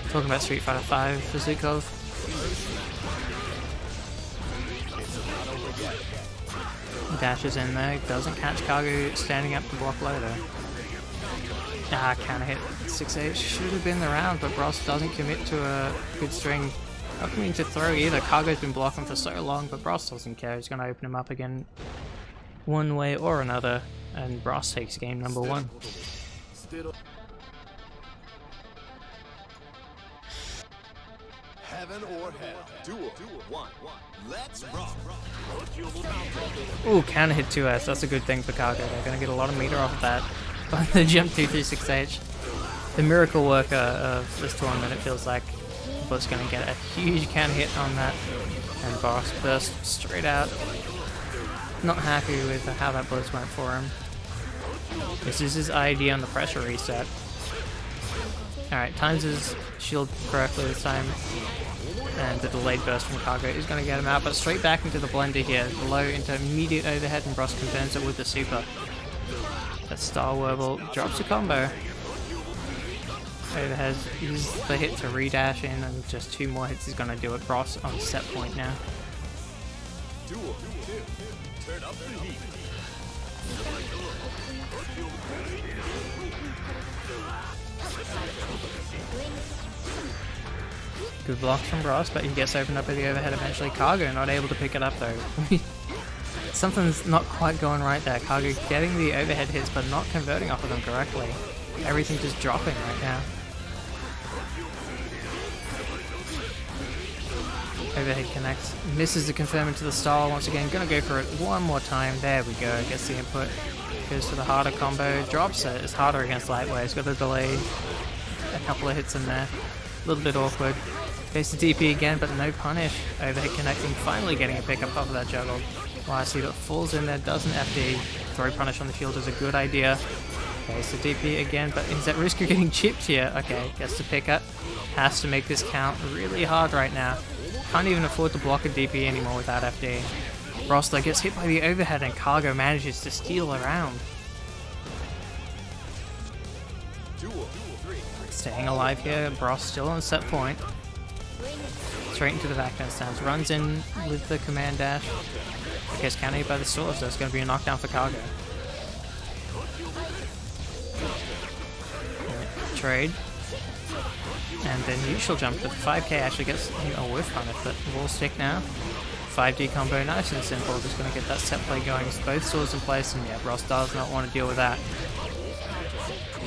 Talking about Street Fighter 5 for Zukov. Dashes in there, doesn't catch Cargo standing up to block low though. Ah, counter hit 6H. Should have been the round, but Bros doesn't commit to a good string. Not committing to throw either. Cargo's been blocking for so long, but Bros doesn't care. He's gonna open him up again one way or another, and Bros takes game number 1.
Heaven or hell. Duel 1. Let's rock.
Ooh, counter hit 2S. That's a good thing for Cargo. They're gonna get a lot of meter off of that. But the jump 236H, the miracle worker of this tournament, it feels like. But gonna get a huge counter hit on that, and Bros burst straight out. Not happy with how that blitz went for him. This is his ID on the pressure reset. Alright, times his shield correctly this time. And the delayed burst from Cargo is going to get him out, but straight back into the blender here. Low into immediate overhead, and Bros confirms it with the super. The that Star Warble, drops a combo. Overhead uses the hit to redash in, and just 2 more hits is going to do it. Bros on set point now.
Duel 2. Turn up the heat.
Good blocks from Bros, but he gets opened up by the overhead eventually. Cargo not able to pick it up though. Something's not quite going right there. Cargo getting the overhead hits but not converting off of them correctly. Everything just dropping right now. Overhead connects, misses the confirm into the stall once again. Gonna go for it one more time. There we go. Gets the input. Goes for the harder combo. Drops it. It's harder against lightweight. It's got the delay. A couple of hits in there. A little bit awkward. Face the DP again, but no punish. Overhead connecting, finally getting a pickup off of that juggle. YC that falls in there, doesn't FD. Throw punish on the field is a good idea. Face the DP again, but is at risk of getting chipped here. Okay, gets the pickup. Has to make this count really hard right now. Can't even afford to block a DP anymore without FD. Rosler gets hit by the overhead and Cargo manages to steal around. Staying alive here, Bros still on set point. Straight into the backdown stance, runs in with the command dash. Gets countered by the sword, so it's going to be a knockdown for Cargo. Trade. And then neutral jump, but 5k actually gets a whiff punish, but wall stick now. 5D combo, nice and simple, just going to get that set play going. Both swords in place, and yeah, Bros does not want to deal with that.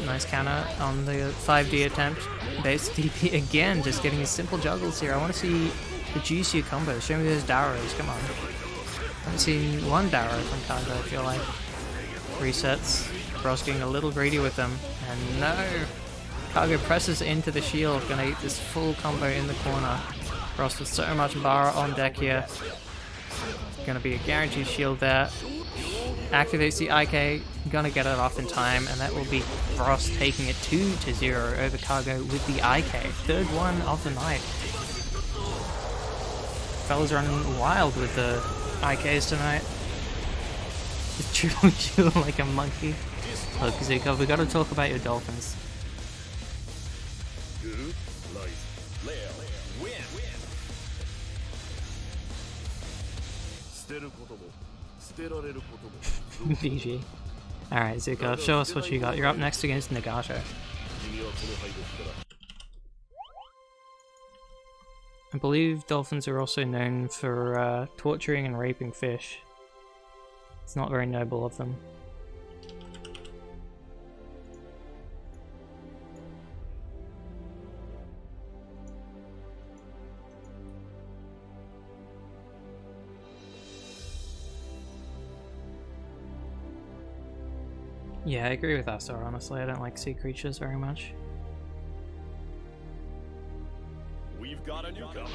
Nice counter on the 5D attempt. Base DP again, just getting his simple juggles here. I want to see the juicier combos. Show me those Darrows, come on. I haven't seen one Darrow from Cargo, I feel like. Resets. Bros getting a little greedy with them. And no! Cargo presses into the shield, gonna eat this full combo in the corner. Bros with so much bar on deck here. Gonna be a guaranteed shield there. Activates the IK, gonna get it off in time, and that will be Bros taking it 2-0 over Cargo with the IK. Third one of the night. Fellas running wild with the IKs tonight. Just chewing like a monkey. Look, Zuko, we gotta talk about your dolphins. BG. Alright, Zuko, show us what you got. You're up next against Nagato. I believe dolphins are also known for torturing and raping fish. It's not very noble of them. Yeah, I agree with Astor, honestly. I don't like sea creatures very much.
We've got a newcomer.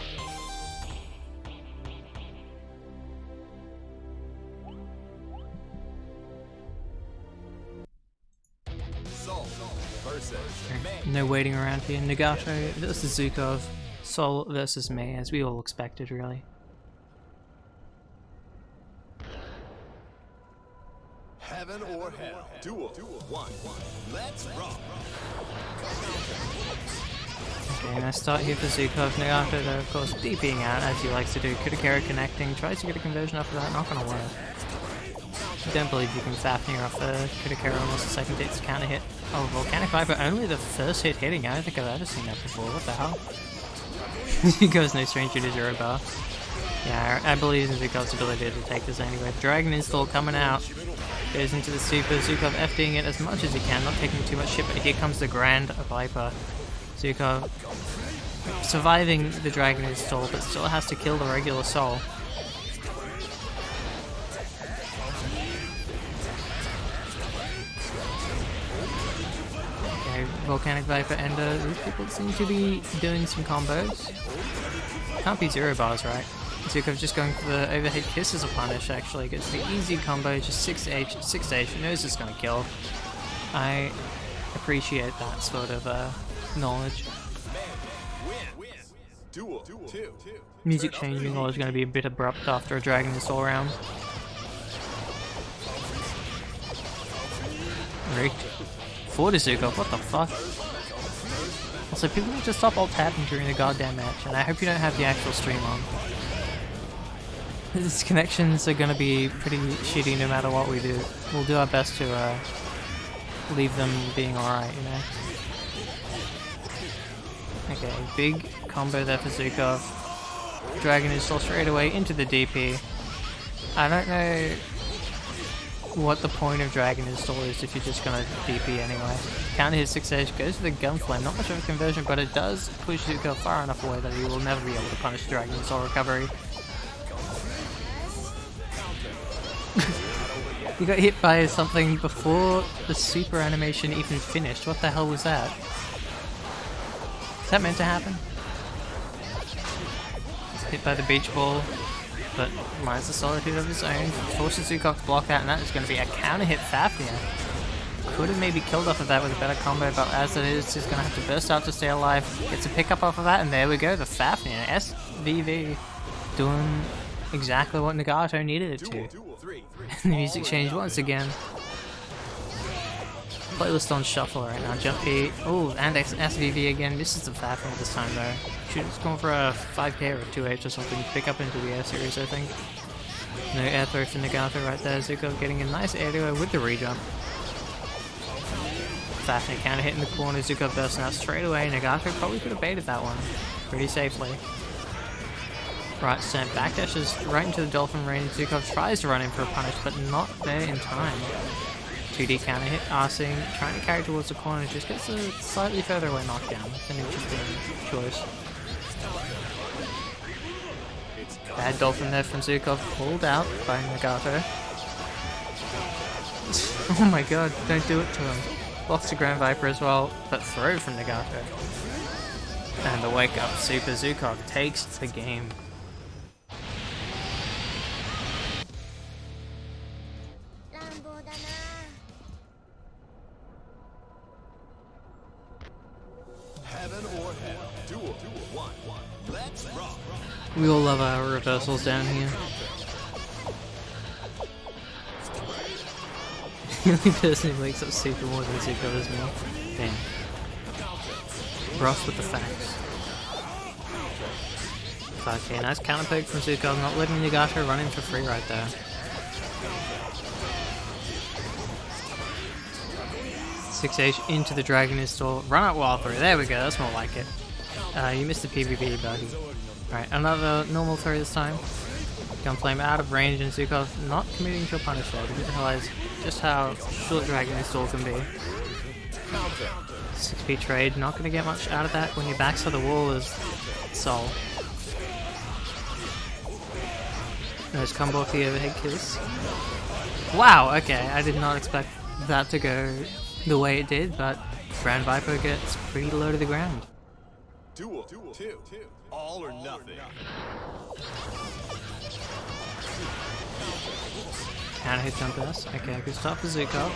No waiting around here. Nagato versus Zukov. Sol versus me, as we all expected, really.
Heaven or hell. Duel 1. Let's rock.
Okay, nice start here for Zukov. Nagato, though, of course, DPing out as he likes to do. Kudakera connecting, tries to get a conversion off of that, not gonna work. Don't believe you can Fafnir off the Kudakera unless the second hits counter hit. Oh, Volcanic Viper, only the first hit hitting. I don't think I've ever seen that before. What the hell? Zukov's no stranger to zero bar. Yeah, I believe in Zukov's ability to take this anyway. Dragon install coming out. Goes into the super. Zukov FDing it as much as he can, not taking too much shit, but here comes the Grand Viper. Zukov surviving the Dragon install, but still has to kill the regular soul. Okay, Volcanic Viper Ender. These people seem to be doing some combos. Can't be zero bars, right? Zukov just going for the overhead kiss as a punish, actually. Gets the easy combo, just 6H, knows it's gonna kill. I appreciate that sort of knowledge. Music changing or is going to be a bit abrupt after a Dragon this all round. Rigged. 4 to Zukov, what the fuck? Also, people need to stop alt-tapping during the goddamn match, and I hope you don't have the actual stream on. These connections are gonna be pretty shitty no matter what we do. We'll do our best to leave them being alright, you know? Okay, big combo there for Zukov. Dragon install straight away into the DP. I don't know what the point of Dragon install is if you're just gonna DP anyway. Counter hit 6 edge, goes to the Gunflame, not much of a conversion, but it does push Zukov far enough away that he will never be able to punish Dragon install recovery. You got hit by something before the super animation even finished. What the hell was that? Is that meant to happen? Hit by the beach ball, but minus the solitude of his own. Forces Zukov to block that, and that is going to be a counter hit Fafnir. Could have maybe killed off of that with a better combo, but as it is, he's going to have to burst out to stay alive. Gets a pickup off of that, and there we go. The Fafnir SVV doing exactly what Nagato needed it to. And the music changed once again. Playlist on shuffle right now. Jump E. Oh, and SVV again. Misses the Fafnir this time though. Should have gone for a 5k or a 2h or something. Pick up into the air series, I think. No air throw for Nagato right there. Zukov getting a nice air to with the rejump. Fafnir counter hit in the corner. Zukov bursting out straight away. Nagato probably could have baited that one pretty safely. Right, sent backdashes right into the Dolphin range. Zukov tries to run in for a punish, but not there in time. 2D counter hit, Arsing, trying to carry towards the corner, just gets a slightly further away knockdown. It's an interesting choice. Bad Dolphin there from Zukov, pulled out by Nagato. Oh my god, don't do it to him. Blocks the Grand Viper as well, but throw from Nagato. And the wake up Super Zukov takes the game. We all love our reversals down here. The only person who wakes up super more than Zukov is me. Damn. Ross with the facts. 5k, nice counter poke from Zukov, not letting Nagato run in for free right there. 6H into the Dragon install. Run out wild throw. There we go, that's more like it. You missed the PvP, buddy. Right, another normal throw this time. Gunflame out of range, and Zukov not committing to a punish there. Didn't realize just how short Dragon install can be. 6p trade, not going to get much out of that when your back's to the wall is Sol. Nice combo off the overhead kills. Wow, okay, I did not expect that to go the way it did, but Grand Viper gets pretty low to the ground.
Duel 2. All or nothing.
Counter hit jump us. Okay, good start for Zukov.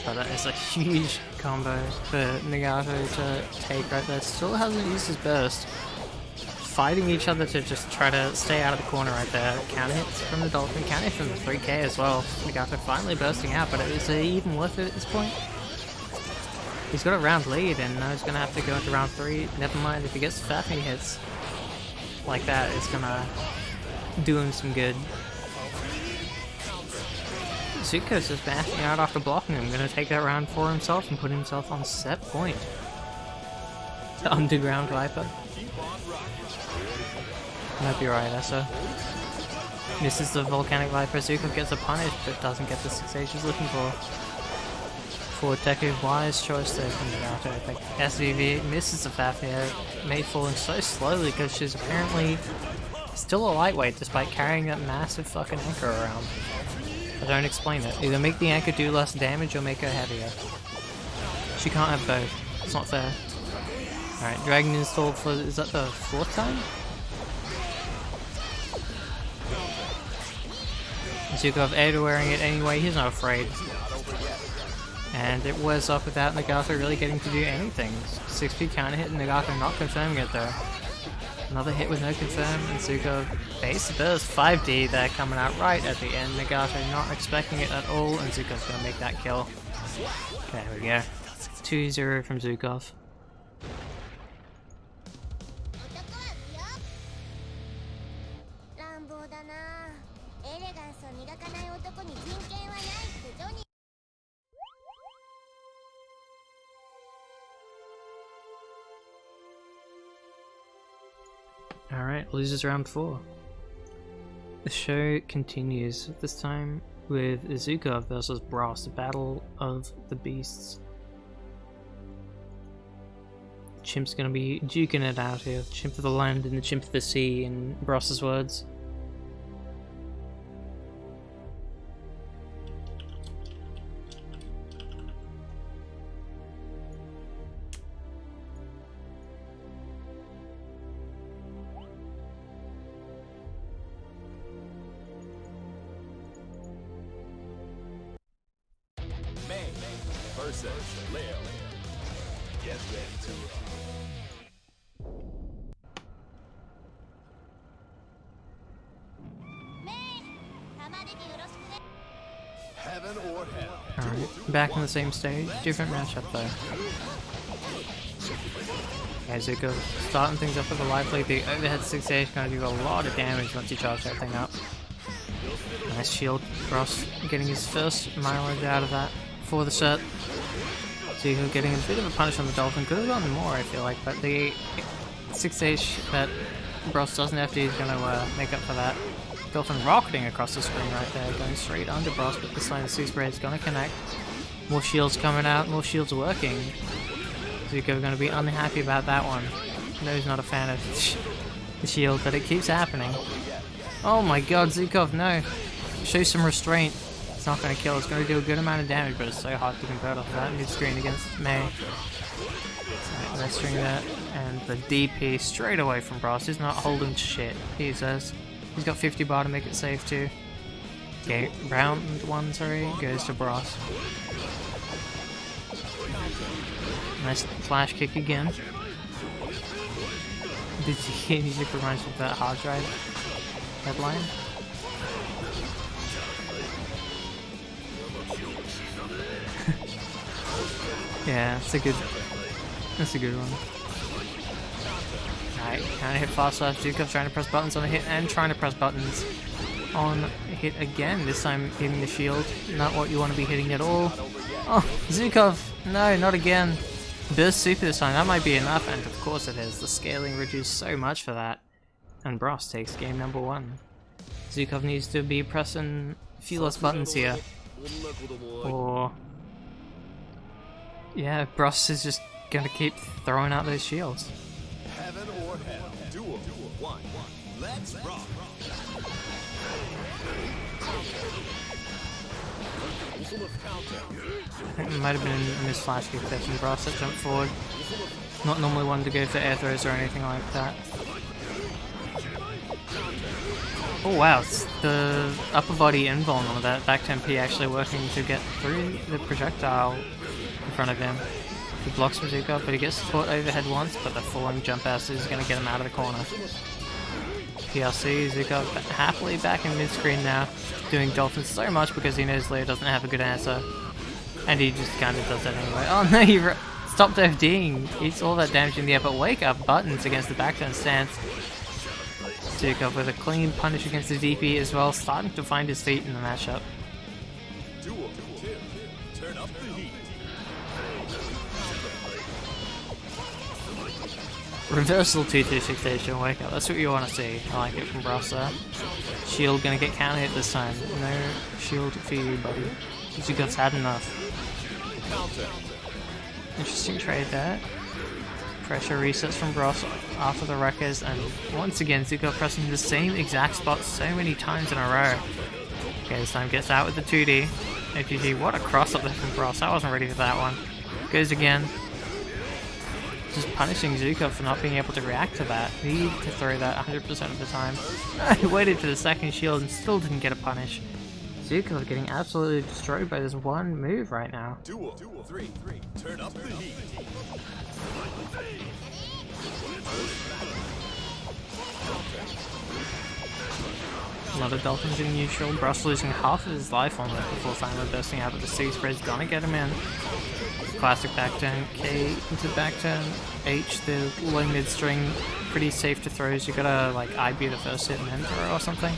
But that is a huge combo for Nagato to take right there. Still hasn't used his burst. Fighting each other to just try to stay out of the corner right there. Counter hits from the Dolphin, counter hit from the 3k as well. Nagato finally bursting out, but is it even worth it at this point? He's got a round lead, and now he's going to have to go into round 3. Never mind, if he gets Fafnir hits like that, it's going to do him some good. Zuko's just bashing out after blocking him. Going to take that round for himself and put himself on set point. The Underground Viper. Might be right, Essa. Misses the Volcanic Viper. Zuko gets a punish, but doesn't get the 6H he's looking for. Forward Deku, wise choice there from Nagato. I think SVV misses the Fafnir. May falling so slowly because she's apparently still a lightweight despite carrying that massive fucking anchor around. I don't explain it. Either make the anchor do less damage or make her heavier. She can't have both. It's not fair. Alright, Dragon installed for, is that the 4th time? Zukov Ada wearing it anyway, he's not afraid. And it wears off without Nagato really getting to do anything. 6p counter hit and Nagato not confirming it though. Another hit with no confirm, and Zukov base burst 5D there coming out right at the end. Nagato not expecting it at all, and Zukov's gonna make that kill. There we go. 2-0 from Zukov. Alright, losers round 4. The show continues, this time with Zukov versus Bros, the battle of the beasts. Chimp's gonna be duking it out here, the chimp of the land and the chimp of the sea, in Bros's words.
Versus Leo. Get ready to rock. Heaven or hell.
Alright, back on the same stage, different matchup though. Yeah, Zuko starting things up with a life lead. The overhead 6A is going to do a lot of damage once you charge that thing up. Nice shield. Ross getting his first mileage out of that for the set. Zuko getting a bit of a punish on the Dolphin. Could have gotten more, I feel like, but the 6H that Bros doesn't have to, he's going to make up for that. Dolphin rocketing across the screen right there, going straight under Bros, but this line of Sea Spray is going to connect. More shields coming out, more shields working. Zuko going to be unhappy about that one. No, he's not a fan of the shield, but it keeps happening. Oh my god, Zukov, no! Show some restraint. It's not going to kill, it's going to do a good amount of damage, but it's so hard to convert off that mid-screen against Mei. Let's string that, and the DP straight away from Bros. He's not holding shit, he says. He's got 50 bar to make it safe too. Okay, round 1, sorry, goes to Bros. Nice flash kick again. The music reminds me of that hard drive headline. Yeah, that's a good one. Alright, kind of hit fast slash. Zukov trying to press buttons on a hit and trying to press buttons on a hit again. This time hitting the shield. Not what you want to be hitting at all. Oh, Zukov! No, not again. Burst super this time. That might be enough, and of course it is. The scaling reduced so much for that. And Bros takes game number 1. Zukov needs to be pressing a few less buttons here. Or... yeah, Bros is just gonna keep throwing out those shields.
Heaven or hell. Duel 1. Let's rock.
I think there might have been a missed flash kick there from Bros that jumped forward. Not normally one to go for air throws or anything like that. Oh wow, it's the upper body invuln on that back 10p actually working to get through the projectile in front of him. He blocks Zukov, but he gets caught overhead once, but the falling jump ass is going to get him out of the corner. PRC, Zukov happily back in mid-screen now, doing Dolphin so much because he knows Leo doesn't have a good answer. And he just kind of does that anyway. Oh no, he stopped FDing! Eats all that damage in the air, but wake up buttons against the back turn stance. Zukov with a clean punish against the DP as well, starting to find his feet in the matchup.
Duel 2. Turn up the heat.
Reversal 2-2-6 station wake up, that's what you want to see. I like it from Bros there. Shield gonna get counter hit this time. No shield for you, buddy. Zukov's had enough. Interesting trade there. Pressure resets from Bros after the Wreckers, and once again Zukov pressing the same exact spot so many times in a row. Okay, this time gets out with the 2D. APG, what a cross up there from Bros. I wasn't ready for that one. Goes again. Just punishing Zukov for not being able to react to that. Need to throw that 100% of the time. He waited for the second shield and still didn't get a punish. Zukov getting absolutely destroyed by this one move right now.
Duel 3. Turn up the heat.
A lot of dolphins in neutral. Bros losing half of his life on it before finally bursting out, but the C spread's gonna get him in. Classic back turn, K into back turn, H, the low mid string, pretty safe to throws. You gotta like IB the first hit and then throw or something.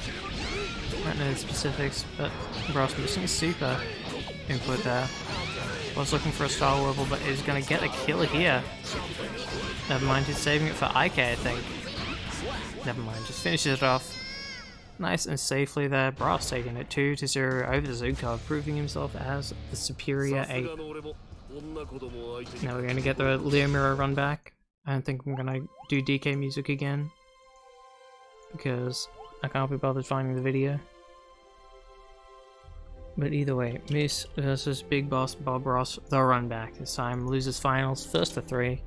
I don't know the specifics, but Bros missing a super input there. Was looking for a Star Wobble, but is gonna get a kill here. Never mind, he's saving it for IK, I think. Never mind, just finishes it off. Nice and safely there. Bros taking it 2-0 over the Zukov, proving himself as the superior ape. Now we're going to get the Leo Mirror run back. I don't think I'm going to do DK music again, because I can't be bothered finding the video. But either way, Moose versus Big Boss Bob Ross, the run back. This time loses finals, first to 3.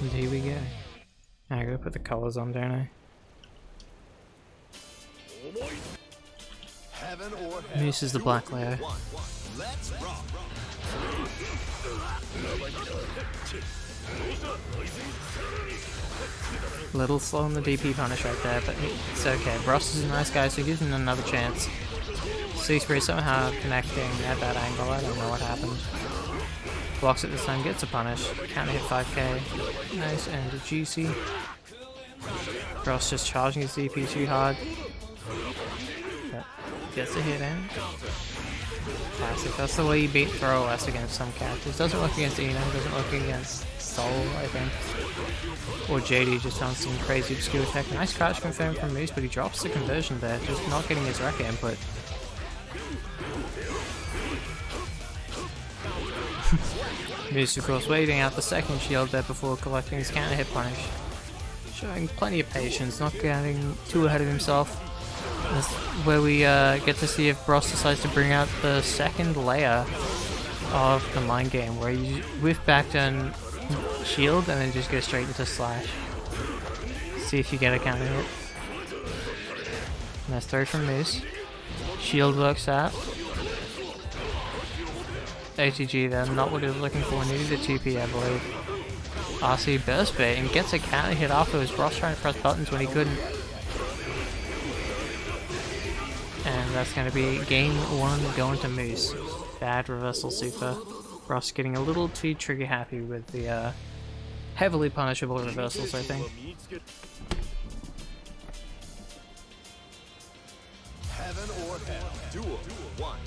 And here we go. I gotta put the colors on, don't I? Moose is the black layer. Little slow on the DP punish right there, but it's okay. Ross is a nice guy, so he gives him another chance. C-Spray somehow connecting at that angle, I don't know what happened. Blocks it this time, gets a punish. Can't hit 5k. Nice, and a GC. Ross just charging his DP too hard. But gets a hit in. Classic. That's the way you beat throw OS against some characters. Doesn't work against Eno, doesn't work against Soul, I think. Or JD just on some crazy obscure tech. Nice crouch confirmed from Moose, but he drops the conversion there, just not getting his record input. Moose, of course, waiting out the second shield there before collecting his counter hit punish. Showing plenty of patience, not getting too ahead of himself. That's where we get to see if Bros decides to bring out the second layer of the mind game, where you whiff back turn shield and then just go straight into slash. See if you get a counter hit. Nice throw from Moose. Shield works out. ATG there, not what he was looking for, needed a TP I believe. RC burst bait and gets a counter hit afterwards. Bros trying to press buttons when he couldn't. And that's going to be game 1 going to Moose. Bad reversal super. Bros getting a little too trigger happy with the heavily punishable reversals, I think.
Heaven or hell. Duel 1.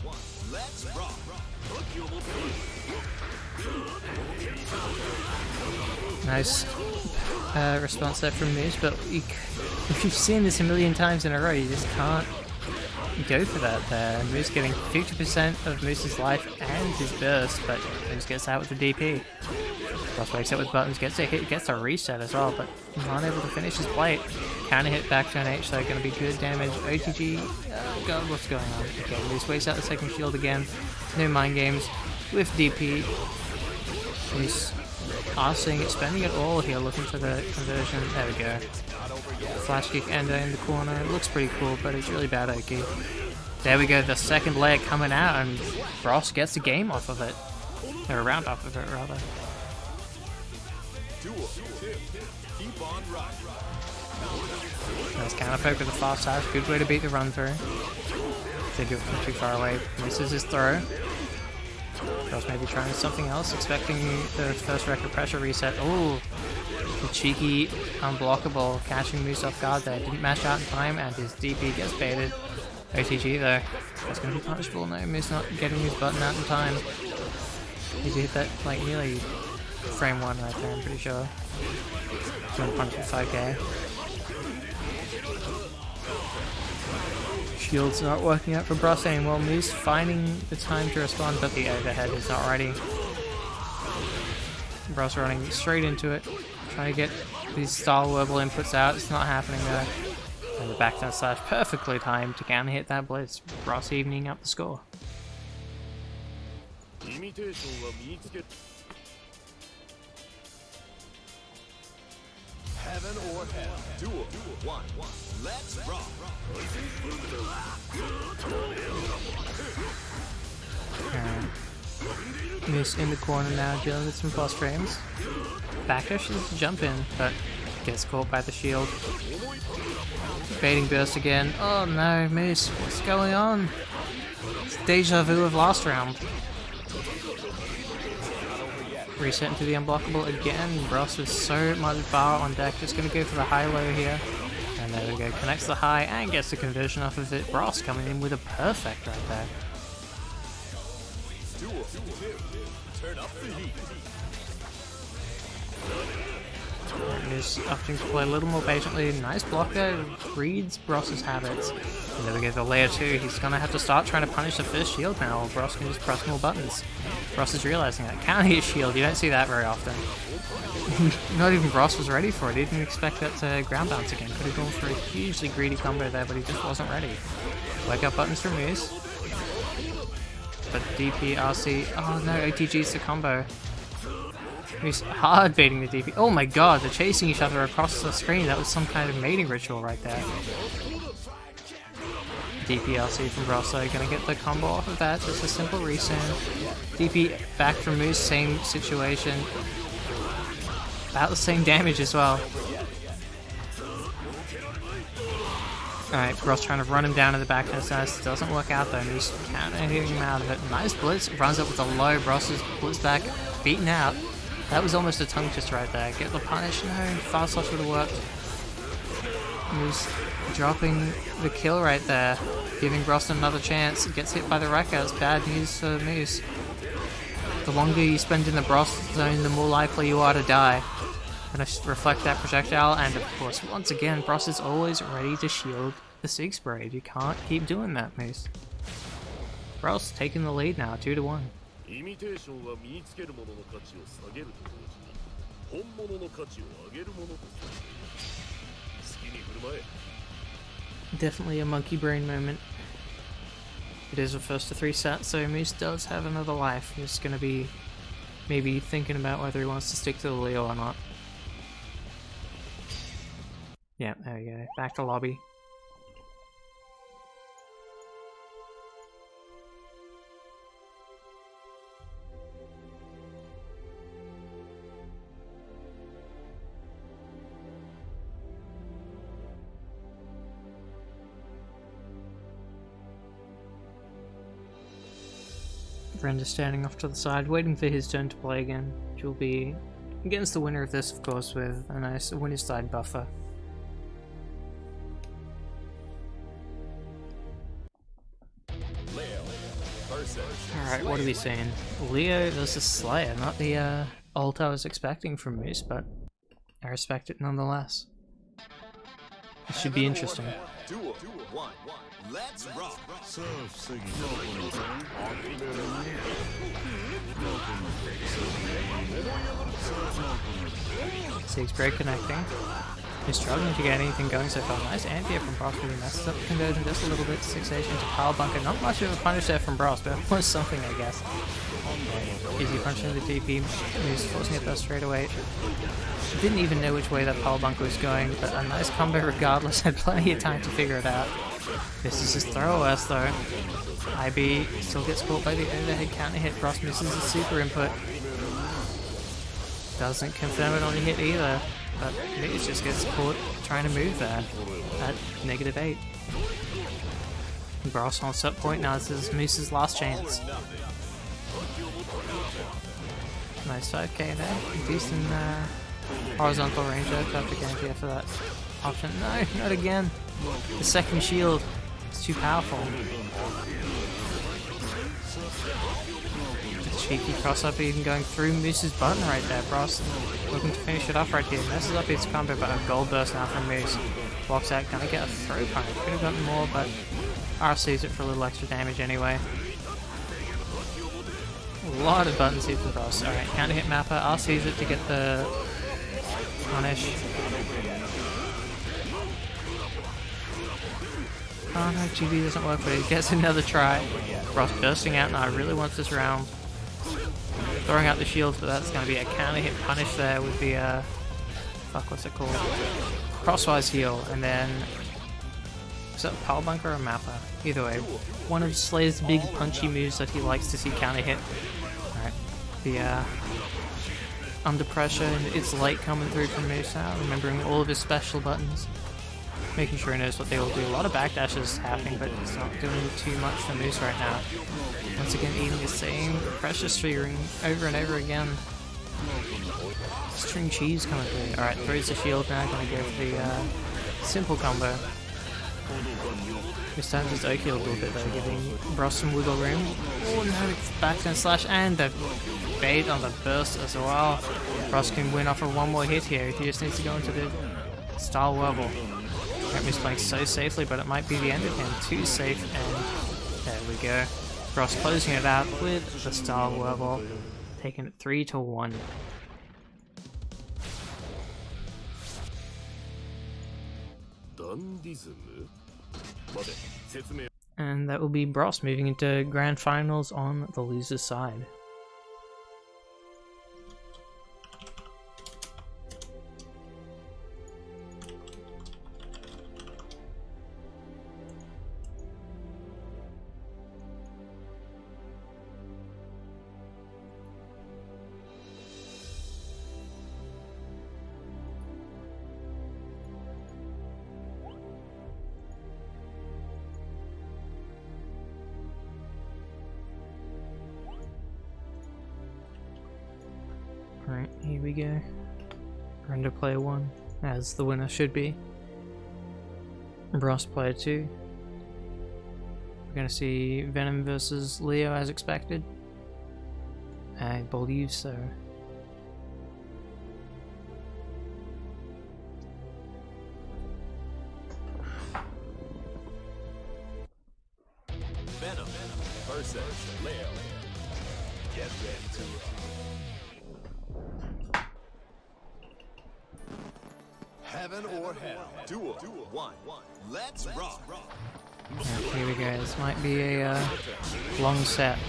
Let's rock.
Nice response there from Moose, but if you've seen this a million times in a row, you just can't go for that there. Moose getting 50% of Moose's life and his burst, but Moose gets out with the DP. Bros wakes up with buttons, gets a hit, gets a reset as well, but not able to finish his plate. Counter hit back to an H, so going to be good damage. OTG, God, what's going on? Okay, Moose wakes out the second shield again. No mind games with DP. Moose RCing it, spending it all here, looking for the conversion. There we go. Flash kick ender in the corner. It looks pretty cool, but it's really bad Oki. There we go, the second layer coming out, and Bros gets a game off of it. Or a round off of it, rather. Nice counter poke with the fast dash. Good way to beat the run through. Think of from too far away. Misses his throw. Bros maybe trying something else, expecting the first record pressure reset. Oh, the cheeky unblockable, catching Moose off guard there. Didn't mash out in time, and his DP gets baited. OTG though. That's going to be punishable. No, Moose not getting his button out in time. He hit that like nearly frame 1 right there, I'm pretty sure. He's going to punish with 5k. Shield's not working out for Bros anymore. Moose finding the time to respond, but the overhead is not ready. Bros running straight into it, trying to get these style verbal inputs out. It's not happening though. And the backdown slash perfectly timed to counter hit that blitz. Ross evening up the score.
Heaven or hell. Duel 1. Let's rock.
Moose in the corner now, dealing with some boss frames. Back air should jump in, but gets caught by the shield. Baiting burst again. Oh no, Moose, what's going on? It's deja vu of last round. Reset into the unblockable again. Ross with so much bar on deck, just gonna go for the high-low here. And there we go, connects the high and gets the conversion off of it. Ross coming in with a perfect right there.
Duel 2. Turn up the heat.
Is opting to play a little more patiently. Nice blocker, reads Ross's habits. And there we go, the layer 2. He's gonna have to start trying to punish the first shield now. Ross can just press more buttons. Ross is realizing that. Counter hit shield, you don't see that very often. Not even Ross was ready for it. He didn't expect that to ground bounce again. Could have gone for a hugely greedy combo there, but he just wasn't ready. Wake up buttons from Moose. But DP, RC, oh no, OTG's the combo. He's hard baiting the DP. Oh my god, they're chasing each other across the screen. That was some kind of mating ritual right there. DPLC from Rosso, gonna get the combo off of that. Just a simple resend. DP back from Moose, same situation. About the same damage as well. Alright, Ross trying to run him down in the back. Nice. Doesn't work out though. Moose counter hitting him out of it. Nice blitz. Runs up with a low. Ross is blitz back. Beaten out. That was almost a tongue twist right there. Get the punish. No, fast slash would have worked. Moose dropping the kill right there. Giving Ross another chance. Gets hit by the Wrecker. It's bad news for Moose. The longer you spend in the Bros zone, the more likely you are to die. Gonna reflect that projectile, and of course, once again, Bros is always ready to shield the Sig Spray. You can't keep doing that, Moose. Bros taking the lead now, 2-1. Definitely a monkey brain moment. It is a first to 3 set, so Moose does have another life. He's gonna be maybe thinking about whether he wants to stick to the Leo or not. Yeah, there we go. Back to lobby. Brenda standing off to the side, waiting for his turn to play again, which will be against the winner of this, of course, with a nice winner's side buffer. Alright, what are we saying? Leo versus Slayer, not the ult I was expecting from Moose, but I respect it nonetheless. It should be interesting.
Duel 1. Let's rock.
Sig Spray connecting. He's struggling to get anything going so far. Nice anti from Bros, really messes up the conversion just a little bit. 6H into Power Bunker. Not much of a punish there from Bros, but it was something, I guess. Easy punching the DP. He's forcing it there straight away. Didn't even know which way that Power Bunker was going, but a nice combo regardless. Had plenty of time to figure it out. This is his throw-ass though. IB still gets caught by the overhead counter hit. Bros misses the super input. Doesn't confirm it on the hit either. But Moose just gets caught trying to move there at -8. Bros on set point now. This is Moose's last chance. Nice 5k there. Decent horizontal range there. Perfect anti for that option. No, not again. The second shield is too powerful. Cheeky cross up, even going through Moose's button right there. Bros looking to finish it off right here. Messes up his combo, but a gold burst now from Moose. Blocks out, gonna get a throw punish. Could have gotten more, but RC's it for a little extra damage anyway. A lot of buttons here from Bros. Alright, counter hit mapper. RC's it to get the punish. Oh no, GB doesn't work, but he gets another try. Ross bursting out, and I really want this round. Throwing out the shields, but that's going to be a counter hit punish there with the, fuck, what's it called? Crosswise heal, and then... Is that a power bunker or a mapper? Either way, one of Slayer's big punchy moves that he likes to see counter hit. Alright, the, under pressure, and it's light coming through from Musa, remembering all of his special buttons. Making sure he knows what they all do. A lot of backdashes happening, but it's not doing too much for Moose right now. Once again, eating the same pressure string over and over again. String cheese coming through. Alright, throws the shield now, gonna go for the simple combo. This time just OCE a little bit though, giving Bros some wiggle room. Oh no, it's backdown slash and the bait on the burst as well. Bros can win off of one more hit here. He just needs to go into the style wobble. He's playing so safely, but it might be the end of him. Too safe, and there we go. Bros closing it out with the style wobble, taking it 3-1. And that will be Bros moving into grand finals on the loser's side. Alright, here we go. Render player 1, as the winner should be. Bros player 2. We're gonna see Venom versus Leo as expected. I believe so.
Venom versus Leo. Get ready to rock. Heaven or hell. Duel 1. Let's rock.
Here we go. This might be a long set.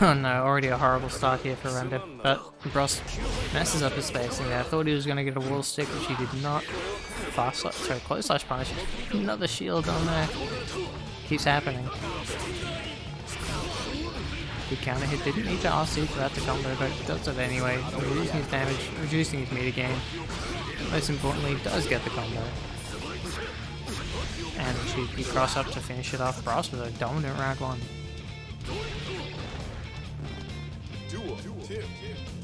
Oh no, already a horrible start here for Render. But Bros messes up his spacing there. I thought he was going to get a wall stick, which he did not. Fast slash, sorry, close slash punish. Another shield on there. Keeps happening. The counter hit didn't need to RC for that to combo, but does it anyway. Reducing his damage, reducing his meter gain. Most importantly, does get the combo. And cheeky cross up to finish it off. Bros with a dominant round 1.
Duel 2.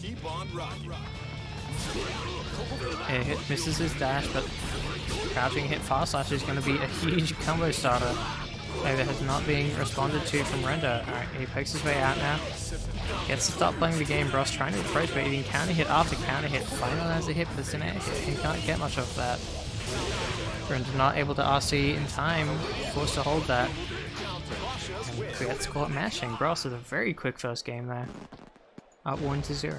Keep on rocking.
Air hit misses his dash, but crouching hit fast slash is going to be a huge combo starter. Over has not being responded to from Render. Alright, he pokes his way out now. Gets to stop playing the game. Bros trying to approach, but eating counter hit after counter hit. Final has a hit, but it's an air hit. He can't get much of that. Render not able to RC in time. Forced to hold that. And gets caught mashing. Bros with a very quick first game there. Up 1-0.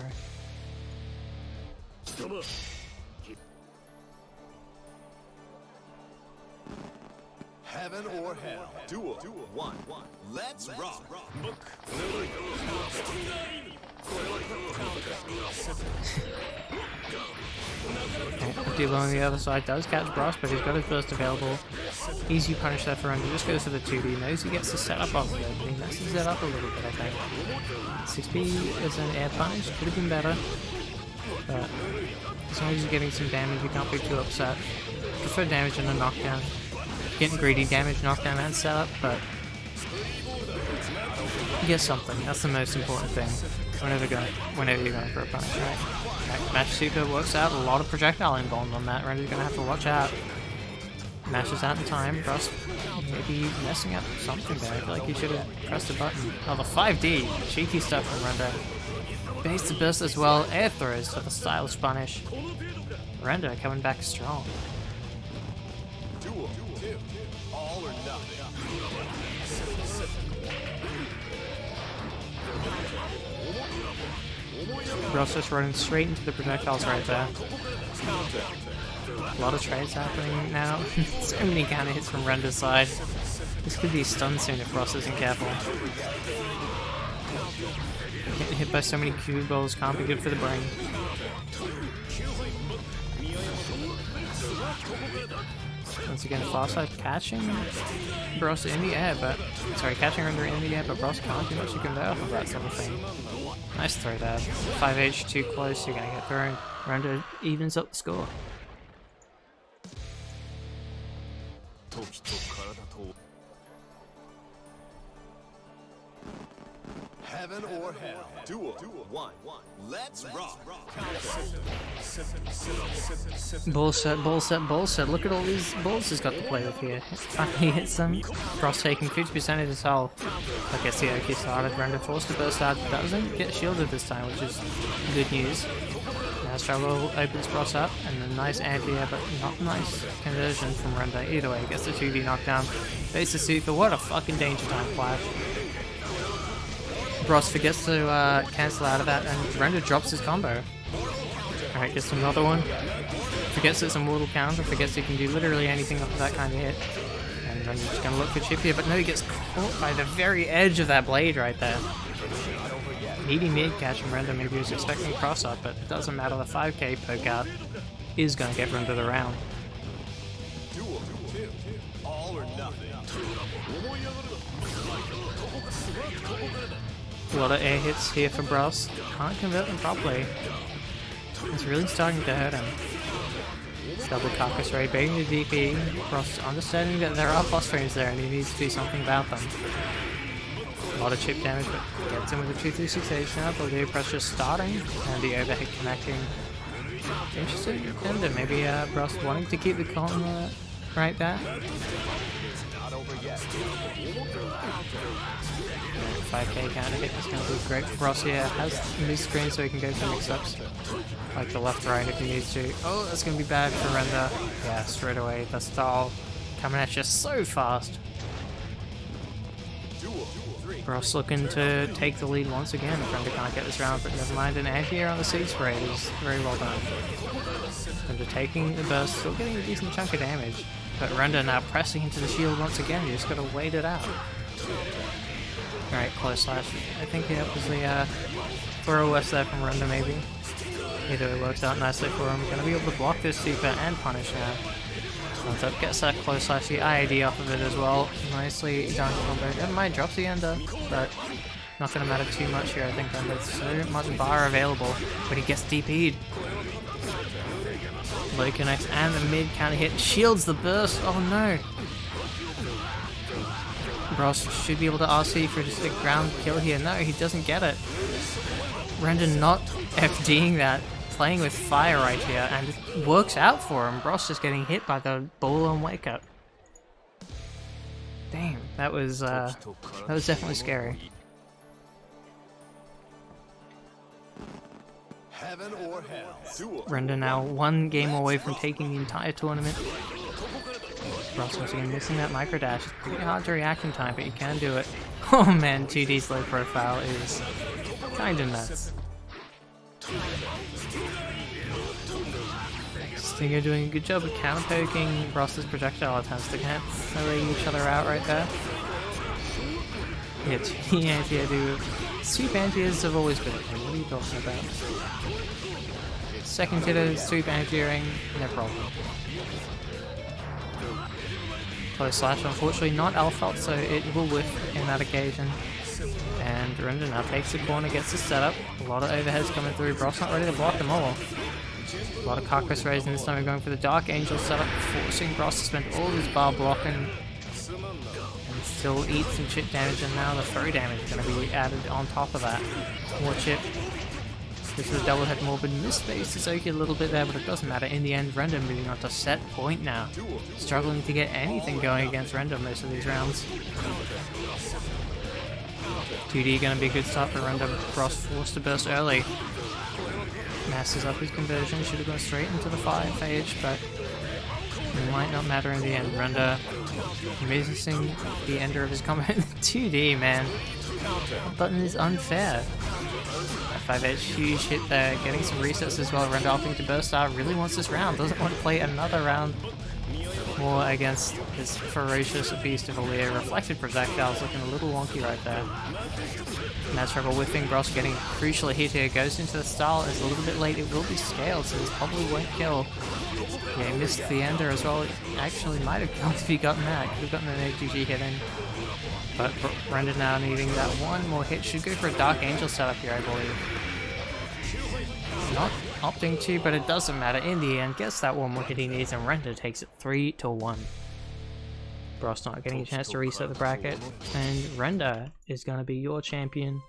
Heaven or hell. Duel 1. Let's rock.
Deal on the other side does catch Bros, but he's got his burst available. Easy punish there for Render. Just goes for the 2D. Knows he gets the setup off of it, but he messes it up a little bit, I think. 6B is an air punish. Could have been better. But as long as he's getting some damage, you can't be too upset. Prefer damage and a knockdown. Getting greedy, damage, knockdown, and setup, but you get something. That's the most important thing. Whenever you're going for a punish, right? Mash super works out. A lot of projectile involved on that. Render's gonna have to watch out. Mashes out in time. Bros maybe messing up something there. I feel like he should have pressed a button. Oh, the 5D. Cheeky stuff from Render. Base to burst as well. Air throws for the stylish punish. Render coming back strong.
Duel 2. All or nothing.
Bros just running straight into the projectiles right there. A lot of trades happening now. So many counter hits from Render's side. This could be stunned soon if Ross isn't careful. Getting hit by so many cue balls can't be good for the brain. Once again, far side catching Bros in the air, but sorry, catching Render in the air, but Bros can't do much to convert off of that sort of thing. Nice throw there. 5H too close, you're gonna get thrown. Render evens up the score.
Heaven or hell. Duel 1. Let's rock.
Ball set. Look at all these balls he's got to play with here. Finally hits them. Cross taking 50% of his hull. I guess the OK started. Render forced to burst out. Doesn't get shielded this time, which is good news. Now Struggle opens Cross up, and a nice anti-air, but not nice conversion from Render. Either way, gets the 2D knockdown. Faces Super. What a fucking danger time flash. Bros forgets to cancel out of that, and Render drops his combo. Alright, gets another one. Forgets it's a mortal counter, forgets he can do literally anything off of that kind of hit. And Render's just gonna look for chip here, but no, he gets caught by the very edge of that blade right there. Needy mid catch from Render, maybe he was expecting cross up, but it doesn't matter, the 5k poke out is gonna get Render the round.
Duel 2. All or nothing.
A lot of air hits here for Bros. Can't convert them properly. It's really starting to hurt him. Double carcass ray, baiting the DP. Bros understanding that there are phosphorines there and he needs to do something about them. A lot of chip damage, but gets him with a 236H now. The press just starting and the overhead connecting. Interesting ender. Maybe Bros wanting to keep the con right there. 5k counter hit is going to be great for Bros here. Has mid-screen so he can go for mix-ups. Like the left-right if he needs to. Oh, that's going to be bad for Render. Yeah, straight away. The style coming at you so fast. Bros looking to take the lead once again. Render can't get this round, but never mind. An anti-air on the seed spray is very well done. Render taking the burst, still getting a decent chunk of damage. But Render now pressing into the shield once again. You just got to wait it out. Alright, close slash. I think it was the throw west there from Render maybe. Either way works out nicely for him. Gonna be able to block this super and punish now. Runs up, gets that close slash, the IAD off of it as well. Nicely done combo. Never mind, drops the ender, but not gonna matter too much here. I think Render's so much bar available, but he gets DP'd. Low connects and the mid counter hit shields the burst. Oh no! Bros should be able to RC for just a ground kill here. No, he doesn't get it. Render not FDing that, playing with fire right here, and it works out for him. Bros just getting hit by the ball on wake up. Damn, that was definitely scary.
Heaven or hell.
Render now one game away from taking the entire tournament. Bros once again missing that micro dash. It's pretty hard to react in time, but you can do it. Oh man, 2D's low profile is kinda nuts. Stinger doing a good job of counter poking Bros's projectile attempts to cancelling each other out right there. Yeah, 2D anti-air do. Sweep anti-airs have always been. What are you talking about? Second hitter, sweep anti-airing, no problem. Close slash, unfortunately not alpha, so it will whiff in that occasion. And Render now takes the corner, gets the setup. A lot of overheads coming through. Bros not ready to block them all. A lot of carcass raising this time. We're going for the Dark Angel setup, forcing Bros to spend all his bar blocking. And still eat some chip damage, and now the throw damage is going to be added on top of that. More chip. This is a double head morbid. Misspace is okay a little bit there, but it doesn't matter. In the end, Render moving on to set point now. Struggling to get anything going against Render most of these rounds. 2D gonna be a good start for Render. Bros forced to burst early. Masses up his conversion. Should have gone straight into the 5H, but it might not matter in the end. Render missing the ender of his combo. 2D, man. That button is unfair. 5H, huge hit there, getting some resets as well. Render opting to burst out, really wants this round, doesn't want to play another round more against this ferocious beast of a Leer. Reflected projectiles looking a little wonky right there. Mad Trouble whiffing, Bros getting crucially hit here, goes into the style, it's a little bit late, it will be scaled, so this probably won't kill. Yeah, he missed the ender as well, it actually might have killed if he gotten that, could have gotten an AGG hit in. But Render now needing that one more hit, should go for a Dark Angel setup here, I believe. Not opting to, but it doesn't matter. In the end, gets that one more hit he needs, and Render takes it 3-1. Bros not getting a chance to reset the bracket, and Render is going to be your champion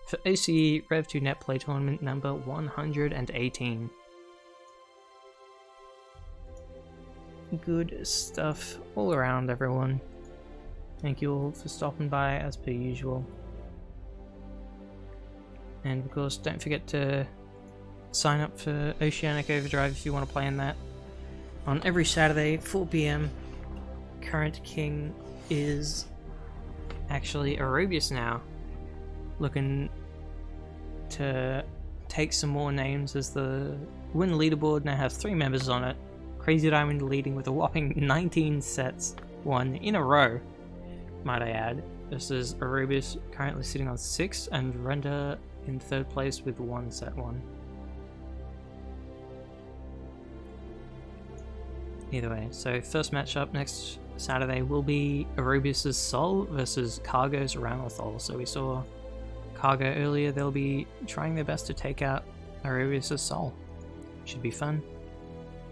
for OCE Rev2 Netplay tournament number 118. Good stuff all around, everyone. Thank you all for stopping by as per usual. And of course, don't forget to sign up for Oceanic Overdrive if you want to play in that. On every Saturday, 4 PM. Current king is actually Aerobius now. Looking to take some more names, as the win leaderboard now has 3 members on it. Crazy Diamond leading with a whopping 19 sets won in a row, might I add. This is Aerobius currently sitting on 6 and Render in 3rd place with 1 set won. Either way, so first matchup next Saturday will be Aerobius' Sol versus Cargo's Ramathol. So we saw Cargo earlier, they'll be trying their best to take out Aerobius' Sol. Should be fun.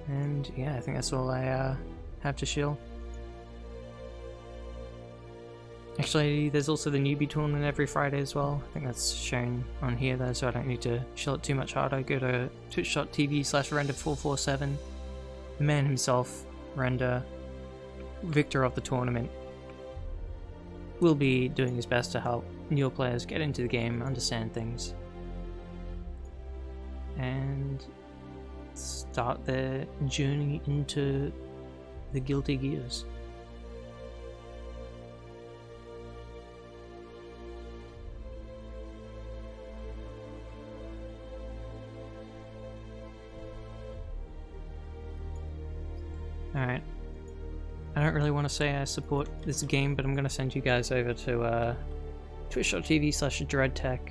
And yeah, I think that's all I have to shill. Actually, there's also the newbie tournament every Friday as well. I think that's shown on here though, so I don't need to shill it too much harder. Go to twitch.tv/render447. The man himself, Render, victor of the tournament, will be doing his best to help newer players get into the game, understand things, and start their journey into the Guilty Gears. Alright, I don't really want to say I support this game, but I'm going to send you guys over to twitch.tv/DerekthePineapple.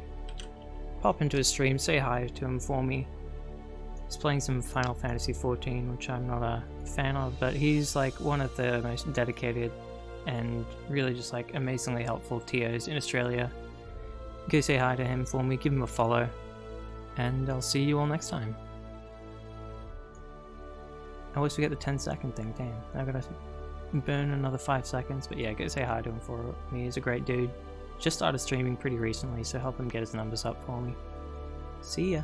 Pop into his stream, say hi to him for me. He's playing some Final Fantasy XIV, which I'm not a fan of, but he's like one of the most dedicated and really just like amazingly helpful TOs in Australia. Go say hi to him for me, give him a follow, and I'll see you all next time. I always forget the 10-second thing, damn. I've got to burn another 5 seconds, but yeah, go say hi to him for me. He's a great dude. Just started streaming pretty recently, so help him get his numbers up for me. See ya.